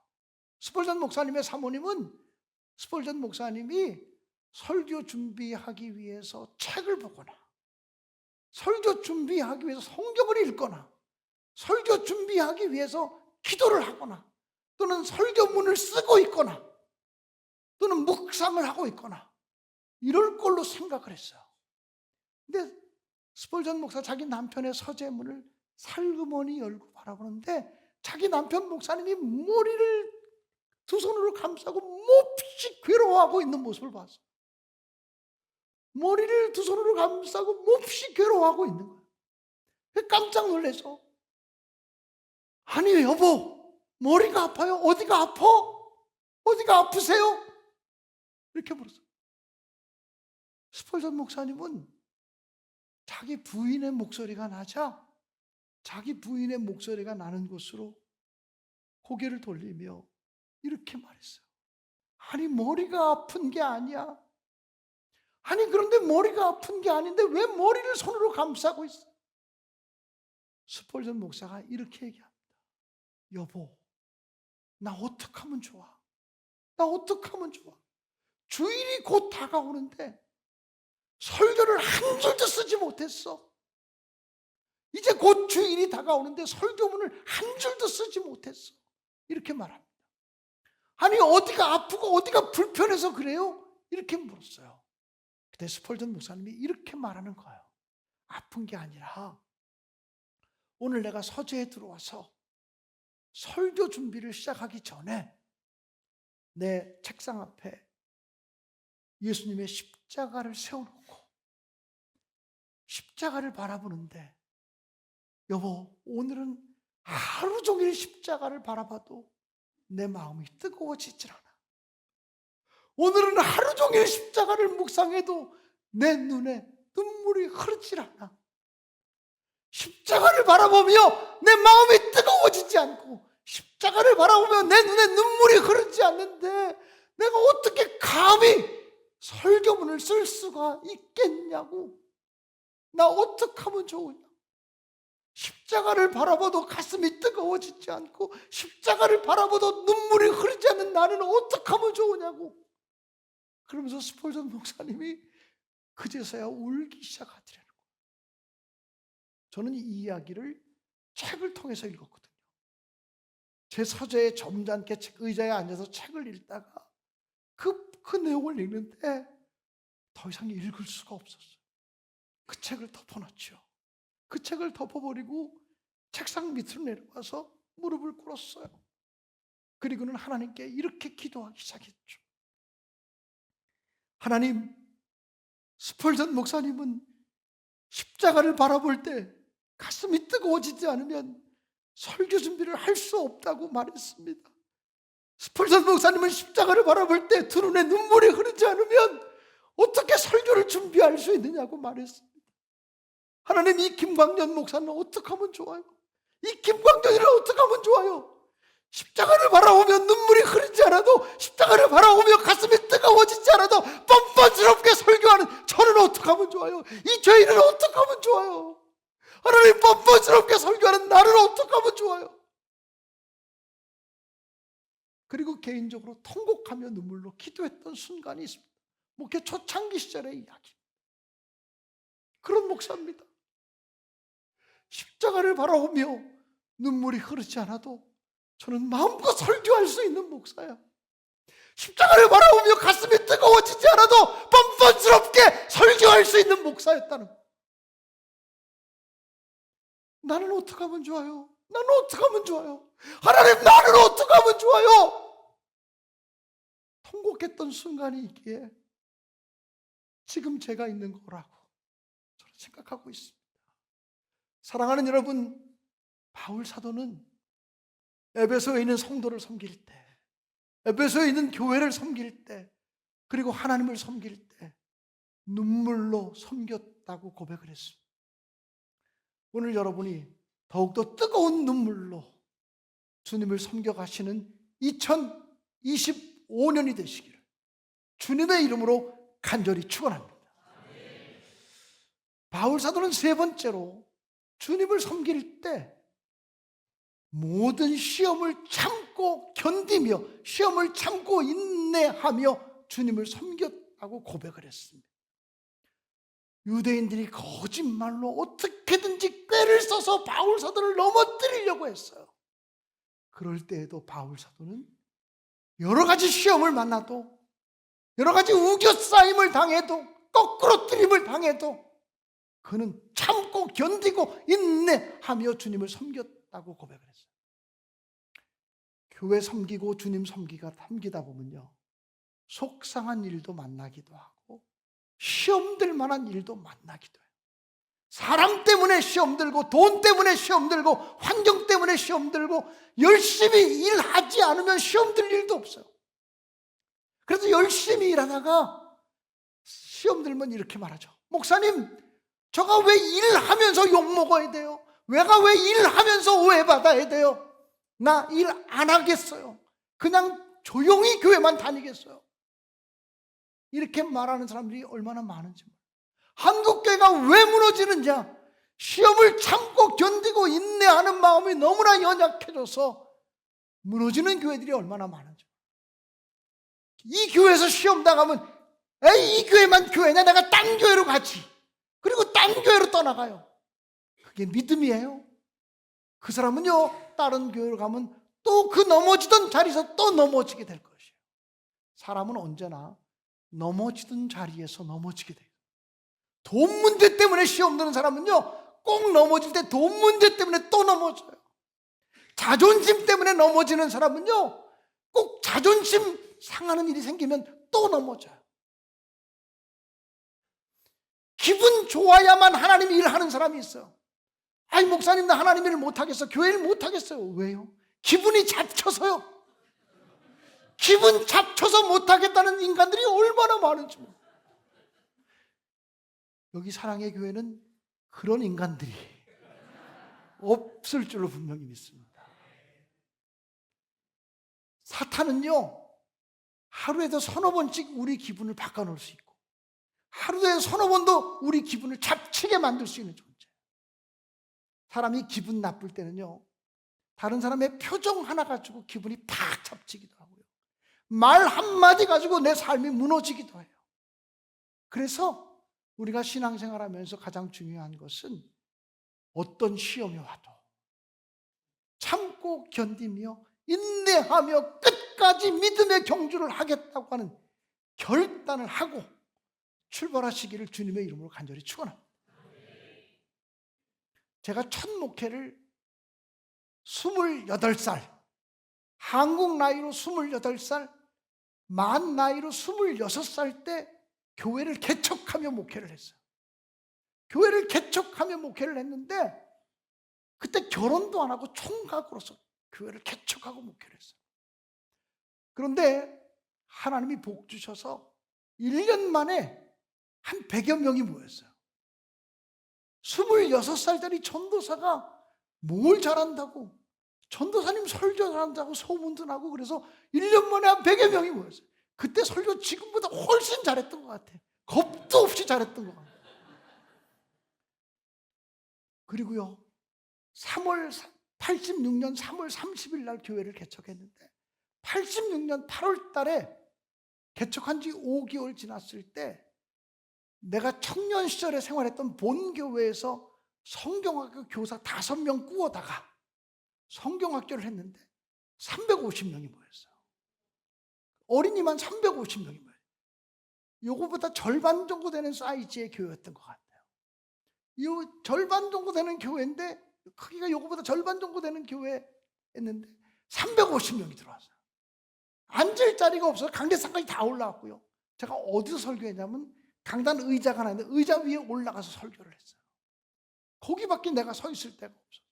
스펄전 목사님의 사모님은 스펄전 목사님이 설교 준비하기 위해서 책을 보거나 설교 준비하기 위해서 성경을 읽거나 설교 준비하기 위해서 기도를 하거나 또는 설교문을 쓰고 있거나 또는 묵상을 하고 있거나 이럴 걸로 생각을 했어요. 근데 스펄전 목사 자기 남편의 서재문을 살그머니 열고 바라보는데 자기 남편 목사님이 머리를 두 손으로 감싸고 몹시 괴로워하고 있는 모습을 봤어요. 머리를 두 손으로 감싸고 몹시 괴로워하고 있는 거예요. 깜짝 놀라서 아니 여보 머리가 아파요? 어디가 아파? 어디가 아프세요? 이렇게 물었어요. 스펄전 목사님은 자기 부인의 목소리가 나자 자기 부인의 목소리가 나는 곳으로 고개를 돌리며 이렇게 말했어요. 아니 머리가 아픈 게 아니야. 아니 그런데 머리가 아픈 게 아닌데 왜 머리를 손으로 감싸고 있어? 스펄전 목사가 이렇게 얘기합니다. 여보 나 어떡하면 좋아? 나 어떡하면 좋아? 주일이 곧 다가오는데 설교를 한 줄도 쓰지 못했어. 이제 곧 주일이 다가오는데 설교문을 한 줄도 쓰지 못했어. 이렇게 말합니다. 아니 어디가 아프고 어디가 불편해서 그래요? 이렇게 물었어요. 그때 스펄전 목사님이 이렇게 말하는 거예요. 아픈 게 아니라 오늘 내가 서재에 들어와서 설교 준비를 시작하기 전에 내 책상 앞에 예수님의 십자가를 세워놓고 십자가를 바라보는데 여보 오늘은 하루 종일 십자가를 바라봐도 내 마음이 뜨거워지질 않아. 오늘은 하루 종일 십자가를 묵상해도 내 눈에 눈물이 흐르질 않아. 십자가를 바라보며 내 마음이 뜨거워지지 않고 십자가를 바라보며 내 눈에 눈물이 흐르지 않는데 내가 어떻게 감히 설교문을 쓸 수가 있겠냐고. 나 어떻게 하면 좋으냐. 십자가를 바라봐도 가슴이 뜨거워지지 않고 십자가를 바라봐도 눈물이 흐르지 않는 나는 어떻게 하면 좋으냐고. 그러면서 스펄전 목사님이 그제서야 울기 시작하더라는 거예요. 저는 이 이야기를 책을 통해서 읽었거든요. 제 서재에 점잖게 의자에 앉아서 책을 읽다가 그 내용을 읽는데 더 이상 읽을 수가 없었어요. 그 책을 덮어놨죠. 그 책을 덮어버리고 책상 밑으로 내려와서 무릎을 꿇었어요. 그리고는 하나님께 이렇게 기도하기 시작했죠. 하나님, 스펄전 목사님은 십자가를 바라볼 때 가슴이 뜨거워지지 않으면 설교 준비를 할 수 없다고 말했습니다. 스펄전 목사님은 십자가를 바라볼 때 두 눈에 눈물이 흐르지 않으면 어떻게 설교를 준비할 수 있느냐고 말했습니다. 하나님, 이 김광년 목사는 어떻게 하면 좋아요? 이 김광년이를 어떻게 하면 좋아요? 십자가를 바라보며 눈물이 흐르지 않아도, 십자가를 바라보며 가슴이 뜨거워지지 않아도 뻔뻔스럽게 설교하는 저는 어떻게 하면 좋아요? 이 죄인은 어떻게 하면 좋아요? 하나님, 뻔뻔스럽게 설교하는 나를 어떻게 하면 좋아요? 그리고 개인적으로 통곡하며 눈물로 기도했던 순간이 있습니다. 목회 초창기 시절의 이야기. 그런 목사입니다. 십자가를 바라보며 눈물이 흐르지 않아도 저는 마음껏 설교할 수 있는 목사야. 십자가를 바라보며 가슴이 뜨거워지지 않아도 뻔뻔스럽게 설교할 수 있는 목사였다는 거. 나는 어떻게 하면 좋아요? 나는 어떻게 하면 좋아요? 하나님, 나는 어떻게 하면 좋아요? 통곡했던 순간이 있기에 지금 제가 있는 거라고 저는 생각하고 있습니다. 사랑하는 여러분, 바울 사도는 에베소에 있는 성도를 섬길 때, 에베소에 있는 교회를 섬길 때, 그리고 하나님을 섬길 때 눈물로 섬겼다고 고백을 했습니다. 오늘 여러분이 더욱더 뜨거운 눈물로 주님을 섬겨가시는 2025년이 되시기를 주님의 이름으로 간절히 축원합니다. 바울 사도는 세 번째로 주님을 섬길 때 모든 시험을 참고 견디며, 시험을 참고 인내하며 주님을 섬겼다고 고백을 했습니다. 유대인들이 거짓말로 어떻게든지 꾀를 써서 바울 사도를 넘어뜨리려고 했어요. 그럴 때에도 바울 사도는 여러 가지 시험을 만나도, 여러 가지 우겨싸임을 당해도, 거꾸로 뜨림을 당해도 그는 참고 견디고 인내하며 주님을 섬겼다고 고백을 했어요. 교회 섬기고 주님 섬기다 보면요, 속상한 일도 만나기도 하고 시험될 만한 일도 만나기도 해요. 사람 때문에 시험 들고, 돈 때문에 시험 들고, 환경 때문에 시험 들고, 열심히 일하지 않으면 시험 들 일도 없어요. 그래서 열심히 일하다가 시험 들면 이렇게 말하죠. 목사님, 저가 왜 일하면서 욕먹어야 돼요? 내가 왜 일하면서 오해받아야 돼요? 나 일 안 하겠어요. 그냥 조용히 교회만 다니겠어요. 이렇게 말하는 사람들이 얼마나 많은지. 한국교회가 왜 무너지는지, 시험을 참고 견디고 인내하는 마음이 너무나 연약해져서 무너지는 교회들이 얼마나 많은지. 이 교회에서 시험 당하면 에이, 이 교회만 교회냐, 내가 딴 교회로 가지. 그리고 딴 교회로 떠나가요. 그게 믿음이에요? 그 사람은요, 다른 교회로 가면 또 그 넘어지던 자리에서 또 넘어지게 될 것이에요. 사람은 언제나 넘어지던 자리에서 넘어지게 돼요. 돈 문제 때문에 시험 드는 사람은요, 꼭 넘어질 때 돈 문제 때문에 또 넘어져요. 자존심 때문에 넘어지는 사람은요, 꼭 자존심 상하는 일이 생기면 또 넘어져요. 기분 좋아야만 하나님 일하는 사람이 있어요. 아이, 목사님, 나 하나님 일을 못하겠어. 교회 일 못하겠어요. 왜요? 기분이 잡쳐서요. 기분 잡쳐서 못하겠다는 인간들이 얼마나 많은지. 여기 사랑의 교회는 그런 인간들이 없을 줄로 분명히 믿습니다. 사탄은요, 하루에도 서너 번씩 우리 기분을 바꿔놓을 수 있고, 하루에 서너 번도 우리 기분을 잡치게 만들 수 있는 존재. 사람이 기분 나쁠 때는요, 다른 사람의 표정 하나 가지고 기분이 팍 잡치기도 하고요, 말 한마디 가지고 내 삶이 무너지기도 해요. 그래서 우리가 신앙생활하면서 가장 중요한 것은 어떤 시험이 와도 참고 견디며 인내하며 끝까지 믿음의 경주를 하겠다고 하는 결단을 하고 출발하시기를 주님의 이름으로 간절히 축원합니다. 제가 첫 목회를 28살, 한국 나이로 28살, 만 나이로 26살 때 교회를 개척하며 목회를 했어요. 교회를 개척하며 목회를 했는데 그때 결혼도 안 하고 총각으로서 교회를 개척하고 목회를 했어요. 그런데 하나님이 복 주셔서 1년 만에 한 100여 명이 모였어요. 26살짜리 전도사가 뭘 잘한다고, 전도사님 설교 잘한다고 소문도 나고, 그래서 1년 만에 한 100여 명이 모였어요. 그때 설교 지금보다 훨씬 잘했던 것 같아요. 겁도 없이 잘했던 것 같아요. 그리고요, 86년 3월 30일 날 교회를 개척했는데 86년 8월 달에 개척한 지 5개월 지났을 때 내가 청년 시절에 생활했던 본교회에서 성경학교 교사 5명 꾸어다가 성경학교를 했는데 350명이 모였어요. 어린이만 350명이 모여요. 요거보다 절반 정도 되는 사이즈의 교회였던 것 같아요. 이 절반 정도 되는 교회인데, 크기가 요거보다 절반 정도 되는 교회였는데 350명이 들어왔어요. 앉을 자리가 없어서 강대상까지 다 올라왔고요. 제가 어디서 설교했냐면 강단 의자가 하나 있는데 의자 위에 올라가서 설교를 했어요. 거기밖에 내가 서 있을 데가 없어요.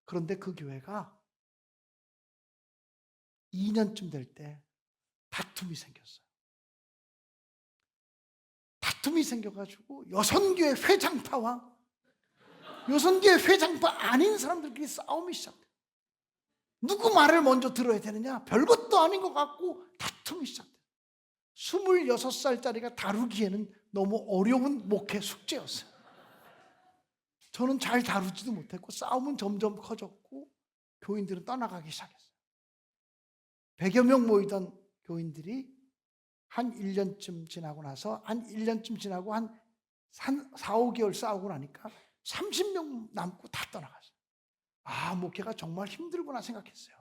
그런데 그 교회가 2년쯤 될 때 다툼이 생겼어요. 다툼이 생겨가지고 여선교회 회장파와 여선교회 회장파 아닌 사람들끼리 싸움이 시작돼요. 누구 말을 먼저 들어야 되느냐, 별것도 아닌 것 같고 다툼이 시작돼요. 26살짜리가 다루기에는 너무 어려운 목회 숙제였어요. 저는 잘 다루지도 못했고 싸움은 점점 커졌고 교인들은 떠나가기 시작했어요. 100여 명 모이던 교인들이 한 1년쯤 지나고 나서 한 4, 5개월 싸우고 나니까 30명 남고 다 떠나갔어요. 아, 목회가 정말 힘들구나 생각했어요.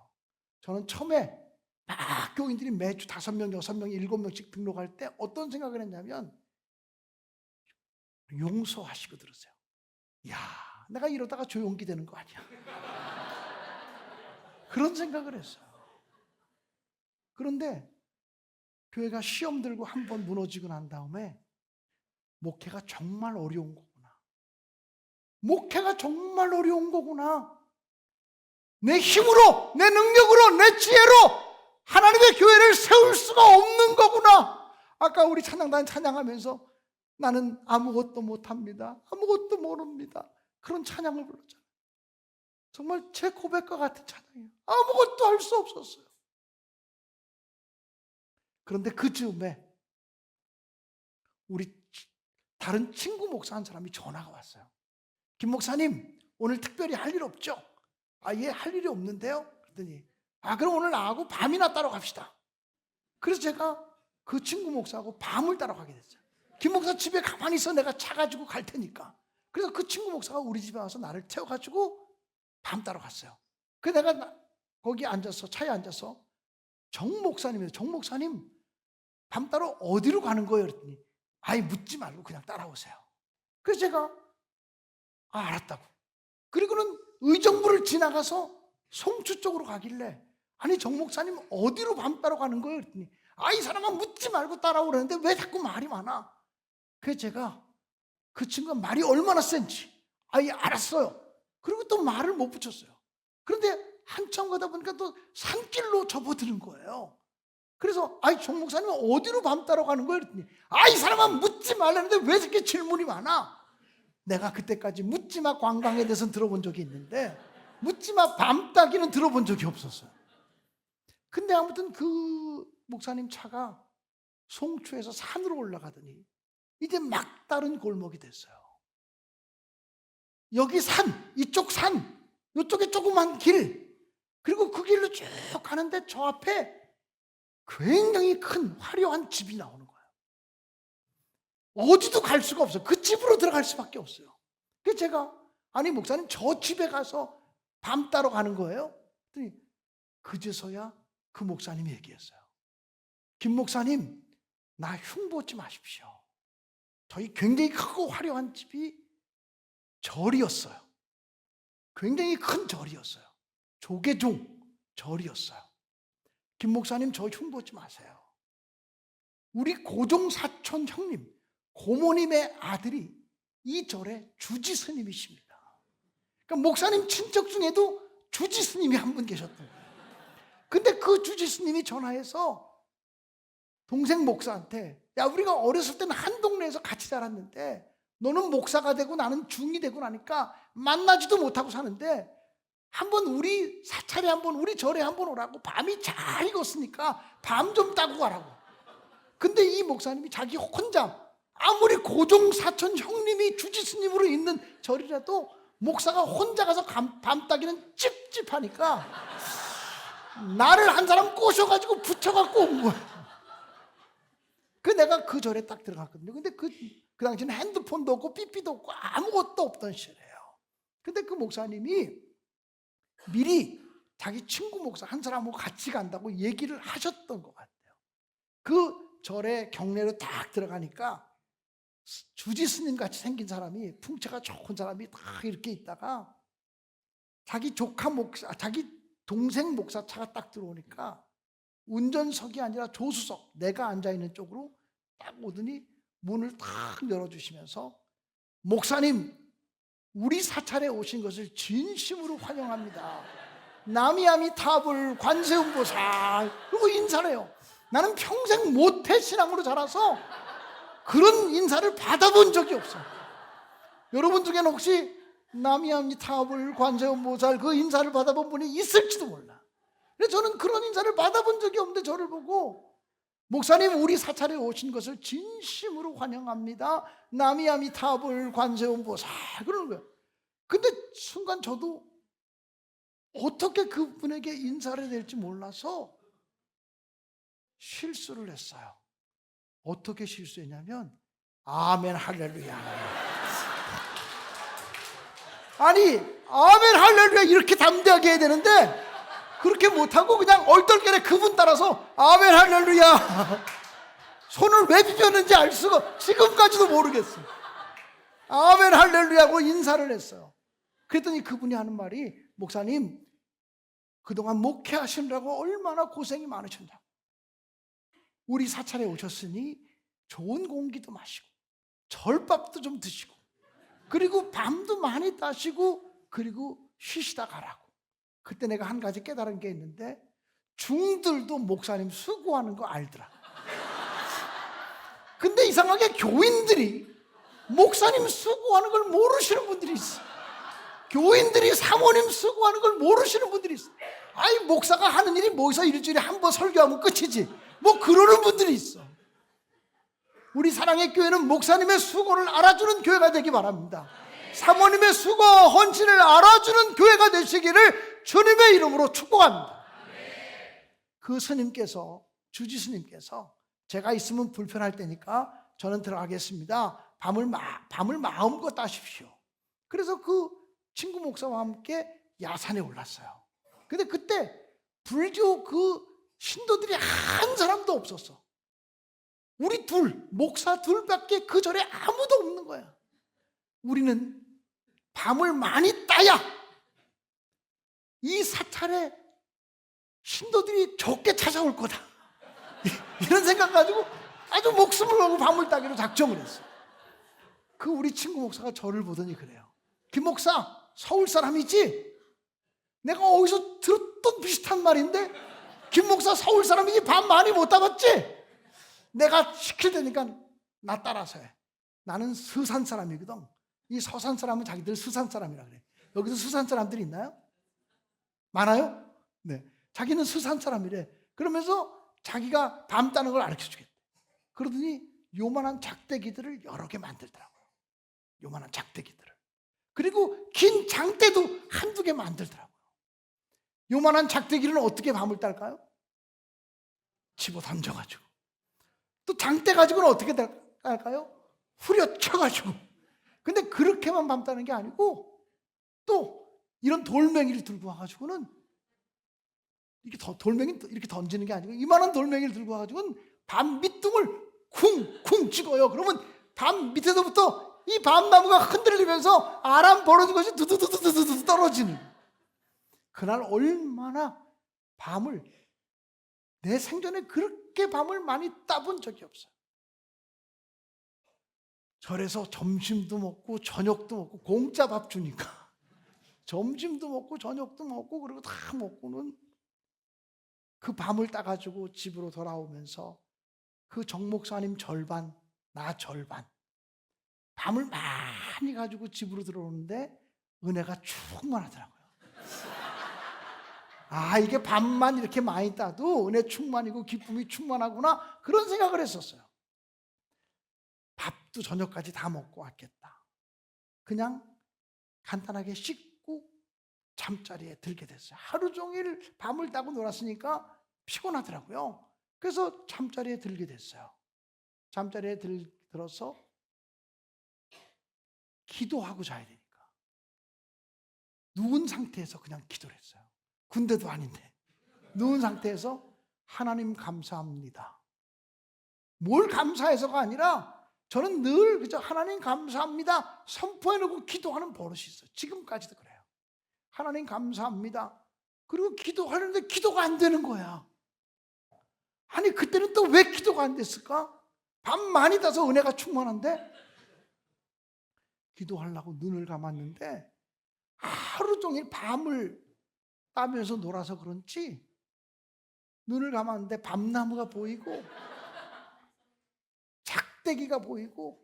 저는 처음에 막 교인들이 매주 5명, 6명, 7명씩 등록할 때 어떤 생각을 했냐면 용서하시고 들으세요. 야, 내가 이러다가 조용기 되는 거 아니야. 그런 생각을 했어요. 그런데 교회가 시험 들고 한 번 무너지고 난 다음에 목회가 정말 어려운 거구나. 목회가 정말 어려운 거구나. 내 힘으로, 내 능력으로, 내 지혜로 하나님의 교회를 세울 수가 없는 거구나. 아까 우리 찬양단 찬양하면서 나는 아무것도 못합니다, 아무것도 모릅니다, 그런 찬양을 불렀잖아요. 정말 제 고백과 같은 찬양이에요. 아무것도 할 수 없었어요. 그런데 그 즈음에 우리 다른 친구 목사 한 사람이 전화가 왔어요. 김 목사님, 오늘 특별히 할 일 없죠? 아, 예, 할 일이 없는데요? 그랬더니 그럼 오늘 나하고 밤이나 따러 갑시다. 그래서 제가 그 친구 목사하고 밤을 따러 가게 됐어요. 김 목사 집에 가만히 있어, 내가 차 가지고 갈 테니까. 그래서 그 친구 목사가 우리 집에 와서 나를 태워가지고 밤 따러 갔어요. 그래서 내가 거기 앉아서, 차에 앉아서 정 목사님이에요. 정 목사님, 밤 따러 어디로 가는 거예요? 그랬더니 아예 묻지 말고 그냥 따라오세요. 그래서 제가 알았다고. 그리고는 의정부를 지나가서 송추 쪽으로 가길래 아니 정 목사님 어디로 밤 따러 가는 거예요? 그랬더니 이 사람아 묻지 말고 따라오라는데 왜 자꾸 말이 많아? 그래서 제가 그 친구가 말이 얼마나 센지 예, 알았어요. 그리고 또 말을 못 붙였어요. 그런데 한참 가다 보니까 또 산길로 접어드는 거예요. 그래서 정 목사님 어디로 밤 따러 가는 거예요? 그랬더니 이 사람아 묻지 말라는데 왜 이렇게 질문이 많아? 내가 그때까지 묻지마 관광에 대해서는 들어본 적이 있는데 묻지마 밤 따기는 들어본 적이 없었어요. 근데 아무튼 그 목사님 차가 송추에서 산으로 올라가더니 이제 막다른 골목이 됐어요. 여기 산, 이쪽 산, 이쪽에 조그만 길, 그리고 그 길로 쭉 가는데 저 앞에 굉장히 큰 화려한 집이 나오는 거예요. 어디도 갈 수가 없어요. 그 집으로 들어갈 수밖에 없어요. 그래서 제가 아니 목사님 저 집에 가서 밤 따러 가는 거예요? 그랬더니 그제서야 그 목사님이 얘기했어요. 김 목사님, 나 흉보지 마십시오. 저희 굉장히 크고 화려한 집이 절이었어요. 굉장히 큰 절이었어요. 조계종 절이었어요. 김 목사님 저 흉보지 마세요. 우리 고종 사촌 형님, 고모님의 아들이 이 절의 주지 스님이십니다. 그러니까 목사님 친척 중에도 주지 스님이 한 분 계셨던 거예요. 근데 그 주지 스님이 전화해서 동생 목사한테, 야, 우리가 어렸을 때는 한 동네에서 같이 자랐는데 너는 목사가 되고 나는 중이 되고 나니까 만나지도 못하고 사는데 한번 우리 사찰에 한번 우리 절에 한번 오라고, 밤이 잘 익었으니까 밤 좀 따고 가라고. 근데 이 목사님이 자기 혼자, 아무리 고종 사촌 형님이 주지 스님으로 있는 절이라도 목사가 혼자 가서 밤 따기는 찝찝하니까 나를 한 사람 꼬셔가지고 붙여갖고 온 거야. 그 내가 그 절에 딱 들어갔거든요. 근데 그 당시에는 핸드폰도 없고 삐삐도 없고 아무것도 없던 시절이에요. 근데 그 목사님이 미리 자기 친구 목사 한 사람하고 같이 간다고 얘기를 하셨던 것 같아요. 그 절에 경례로 딱 들어가니까 주지 스님 같이 생긴 사람이, 풍채가 좋은 사람이 딱 이렇게 있다가 자기 조카 목사, 자기 동생 목사 차가 딱 들어오니까 운전석이 아니라 조수석, 내가 앉아있는 쪽으로 딱 오더니 문을 탁 열어주시면서, 목사님, 우리 사찰에 오신 것을 진심으로 환영합니다. 나미아미타불 관세음보살, 그리고 인사를 해요. 나는 평생 모태신앙으로 자라서 그런 인사를 받아본 적이 없어. 여러분 중에는 혹시 나미아미타불 관세음보살 그 인사를 받아본 분이 있을지도 몰라. 그래서 저는 그런 인사를 받아본 적이 없는데 저를 보고, 목사님, 우리 사찰에 오신 것을 진심으로 환영합니다. 나미아미타불 관세음보살, 그러는 거예요. 근데 순간 저도 어떻게 그분에게 인사를 해야 될지 몰라서 실수를 했어요. 어떻게 실수했냐면, 아멘 할렐루야. 아니, 아멘 할렐루야 이렇게 담대하게 해야 되는데 그렇게 못하고 그냥 얼떨결에 그분 따라서 아멘 할렐루야. 손을 왜 비볐는지 알 수가 지금까지도 모르겠어. 아멘 할렐루야고 인사를 했어요. 그랬더니 그분이 하는 말이, 목사님, 그동안 목회하시느라고 얼마나 고생이 많으셨냐. 우리 사찰에 오셨으니 좋은 공기도 마시고 절밥도 좀 드시고 그리고 밤도 많이 따시고 그리고 쉬시다 가라고. 그때 내가 한 가지 깨달은 게 있는데, 중들도 목사님 수고하는 거 알더라. 근데 이상하게 교인들이 목사님 수고하는 걸 모르시는 분들이 있어. 교인들이 사모님 수고하는 걸 모르시는 분들이 있어. 아이, 목사가 하는 일이 뭐서 일주일에 한 번 설교하면 끝이지, 뭐 그러는 분들이 있어. 우리 사랑의 교회는 목사님의 수고를 알아주는 교회가 되기 바랍니다. 사모님의 수고 헌신을 알아주는 교회가 되시기를 주님의 이름으로 축복합니다. 그 스님께서, 주지 스님께서, 제가 있으면 불편할 때니까 저는 들어가겠습니다. 밤을 마음껏 따십시오. 그래서 그 친구 목사와 함께 야산에 올랐어요. 근데 그때 불교 그 신도들이 한 사람도 없었어. 우리 목사 둘밖에 그 절에 아무도 없는 거야. 우리는 밤을 많이 따야 이 사찰에 신도들이 적게 찾아올 거다. 이런 생각 가지고 아주 목숨을 걸고 밤을 따기로 작정을 했어. 그 우리 친구 목사가 저를 보더니 그래요. 김 목사, 서울 사람이지? 내가 어디서 들었던 비슷한 말인데, 김 목사 서울 사람이지? 밤 많이 못 따봤지? 내가 시킬 테니까 나 따라서 해. 나는 서산 사람이거든. 이 서산 사람은 자기들 서산 사람이라 그래. 여기서 서산 사람들이 있나요? 많아요? 네. 자기는 서산 사람이래. 그러면서 자기가 밤 따는 걸 가르쳐 주겠대. 그러더니 요만한 작대기들을 여러 개 만들더라고요. 요만한 작대기들을. 그리고 긴 장대도 한두 개 만들더라고요. 요만한 작대기를 어떻게 밤을 딸까요? 집어 던져가지고. 또 장대 가지고는 어떻게 딸까요? 후려쳐가지고. 근데 그렇게만 밤 따는 게 아니고 또 이런 돌멩이를 들고 와가지고는 돌멩이 이렇게 던지는 게 아니고 이만한 돌멩이를 들고 와가지고는 밤 밑둥을 쿵쿵 찍어요. 그러면 밤 밑에서부터 이 밤나무가 흔들리면서 아람 벌어진 것이 두두두두두두 떨어지는. 그날 얼마나 밤을, 내 생전에 그렇게 밤을 많이 따본 적이 없어요. 절에서 점심도 먹고 저녁도 먹고 공짜 밥 주니까 점심도 먹고 저녁도 먹고 그리고 다 먹고는 그 밤을 따가지고 집으로 돌아오면서 그 정 목사님 절반, 나 절반 밤을 많이 가지고 집으로 들어오는데 은혜가 충만하더라고요. 아, 이게 밤만 이렇게 많이 따도 은혜 충만이고 기쁨이 충만하구나, 그런 생각을 했었어요. 밥도 저녁까지 다 먹고 왔겠다. 그냥 간단하게 씻고 잠자리에 들게 됐어요. 하루 종일 밤을 따고 놀았으니까 피곤하더라고요. 그래서 잠자리에 들게 됐어요. 잠자리에 들어서 기도하고 자야 되니까 누운 상태에서 그냥 기도를 했어요. 군대도 아닌데 누운 상태에서 하나님 감사합니다. 뭘 감사해서가 아니라 저는 늘 그저 하나님 감사합니다 선포해놓고 기도하는 버릇이 있어요. 지금까지도 그래요. 하나님 감사합니다. 그리고 기도하는데 기도가 안 되는 거야. 아니 그때는 또 왜 기도가 안 됐을까? 밤 많이 따서 은혜가 충만한데 기도하려고 눈을 감았는데 하루 종일 밤을 따면서 놀아서 그런지 눈을 감았는데 밤나무가 보이고 작대기가 보이고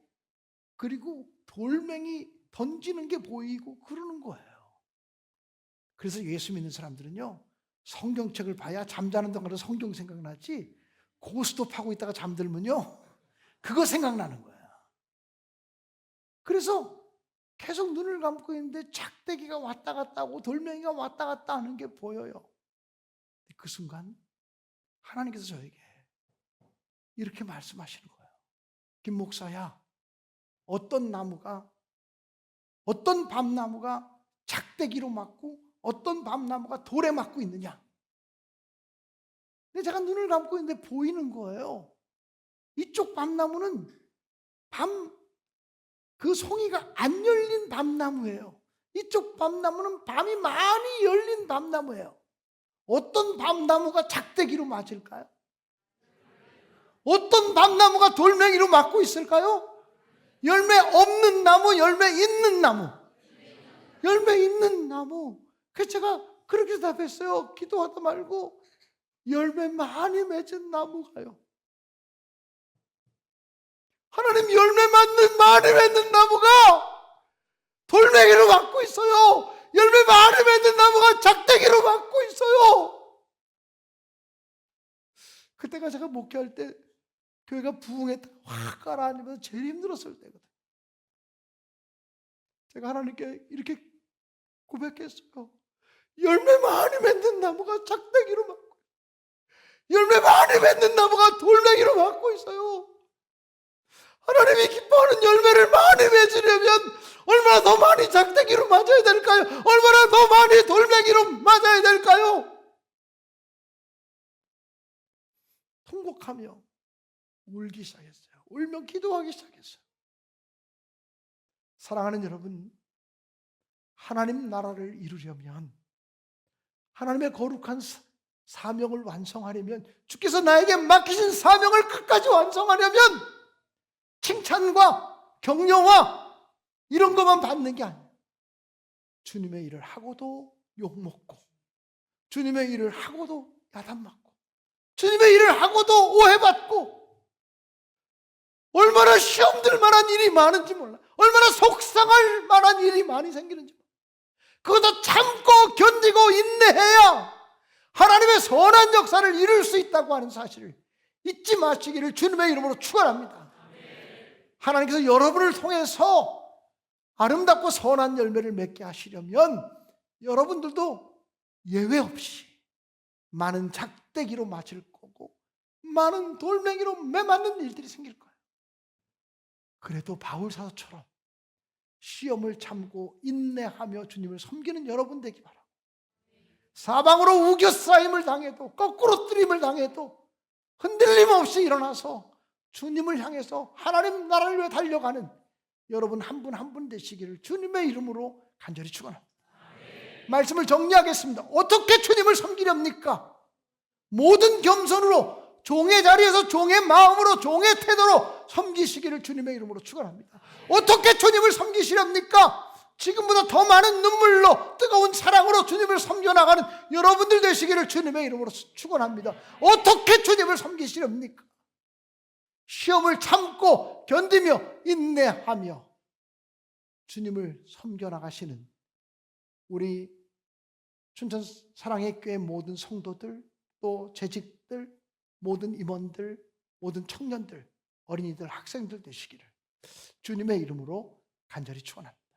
그리고 돌멩이 던지는 게 보이고 그러는 거예요. 그래서 예수 믿는 사람들은요, 성경책을 봐야 잠자는 동안에 성경 생각나지 고스톱 하고 있다가 잠들면요 그거 생각나는 거예요. 그래서 계속 눈을 감고 있는데 작대기가 왔다 갔다 하고 돌멩이가 왔다 갔다 하는 게 보여요. 그 순간 하나님께서 저에게 이렇게 말씀하시는 거예요. 김 목사야, 어떤 밤나무가 작대기로 맞고 어떤 밤나무가 돌에 맞고 있느냐. 근데 제가 눈을 감고 있는데 보이는 거예요. 이쪽 밤나무는 그 송이가 안 열린 밤나무예요. 이쪽 밤나무는 밤이 많이 열린 밤나무예요. 어떤 밤나무가 작대기로 맞을까요? 어떤 밤나무가 돌멩이로 맞고 있을까요? 열매 없는 나무, 열매 있는 나무. 열매 있는 나무. 그래서 제가 그렇게 대답했어요. 기도하다 말고 열매 많이 맺은 나무가요. 하나님, 열매 많이 맺는 나무가 돌멩이로 맞고 있어요. 열매 많이 맺는 나무가 작대기로 맞고 있어요. 그때가 제가 목회할 때 교회가 부흥했다 확 가라앉으면서 제일 힘들었을 때거든요. 제가 하나님께 이렇게 고백했어요. 열매 많이 맺는 나무가 작대기로 맞고, 열매 많이 맺는 나무가 돌멩이로 맞고 있어요. 하나님이 기뻐하는 열매를 많이 맺으려면 얼마나 더 많이 작대기로 맞아야 될까요? 얼마나 더 많이 돌멩이로 맞아야 될까요? 통곡하며 울기 시작했어요. 울며 기도하기 시작했어요. 사랑하는 여러분, 하나님 나라를 이루려면, 하나님의 거룩한 사명을 완성하려면, 주께서 나에게 맡기신 사명을 끝까지 완성하려면 칭찬과 격려와 이런 것만 받는 게 아니에요. 주님의 일을 하고도 욕먹고, 주님의 일을 하고도 야단맞고, 주님의 일을 하고도 오해받고, 얼마나 시험들 만한 일이 많은지 몰라. 얼마나 속상할 만한 일이 많이 생기는지 몰라. 그것도 참고 견디고 인내해야 하나님의 선한 역사를 이룰 수 있다고 하는 사실을 잊지 마시기를 주님의 이름으로 축원합니다. 하나님께서 여러분을 통해서 아름답고 선한 열매를 맺게 하시려면 여러분들도 예외 없이 많은 작대기로 맞을 거고 많은 돌멩이로 매맞는 일들이 생길 거예요. 그래도 바울 사도처럼 시험을 참고 인내하며 주님을 섬기는 여러분 되기 바라고, 사방으로 우겨싸임을 당해도 거꾸로 뜨림을 당해도 흔들림 없이 일어나서 주님을 향해서 하나님 나라를 위해 달려가는 여러분 한 분 한 분 되시기를 주님의 이름으로 간절히 축원합니다. 말씀을 정리하겠습니다. 어떻게 주님을 섬기렵니까? 모든 겸손으로 종의 자리에서 종의 마음으로 종의 태도로 섬기시기를 주님의 이름으로 축원합니다. 어떻게 주님을 섬기시렵니까? 지금보다 더 많은 눈물로 뜨거운 사랑으로 주님을 섬겨나가는 여러분들 되시기를 주님의 이름으로 축원합니다. 어떻게 주님을 섬기시렵니까? 시험을 참고 견디며 인내하며 주님을 섬겨나가시는 우리 춘천 사랑의 교회 모든 성도들, 또 재직들, 모든 임원들, 모든 청년들, 어린이들, 학생들 되시기를 주님의 이름으로 간절히 축원합니다.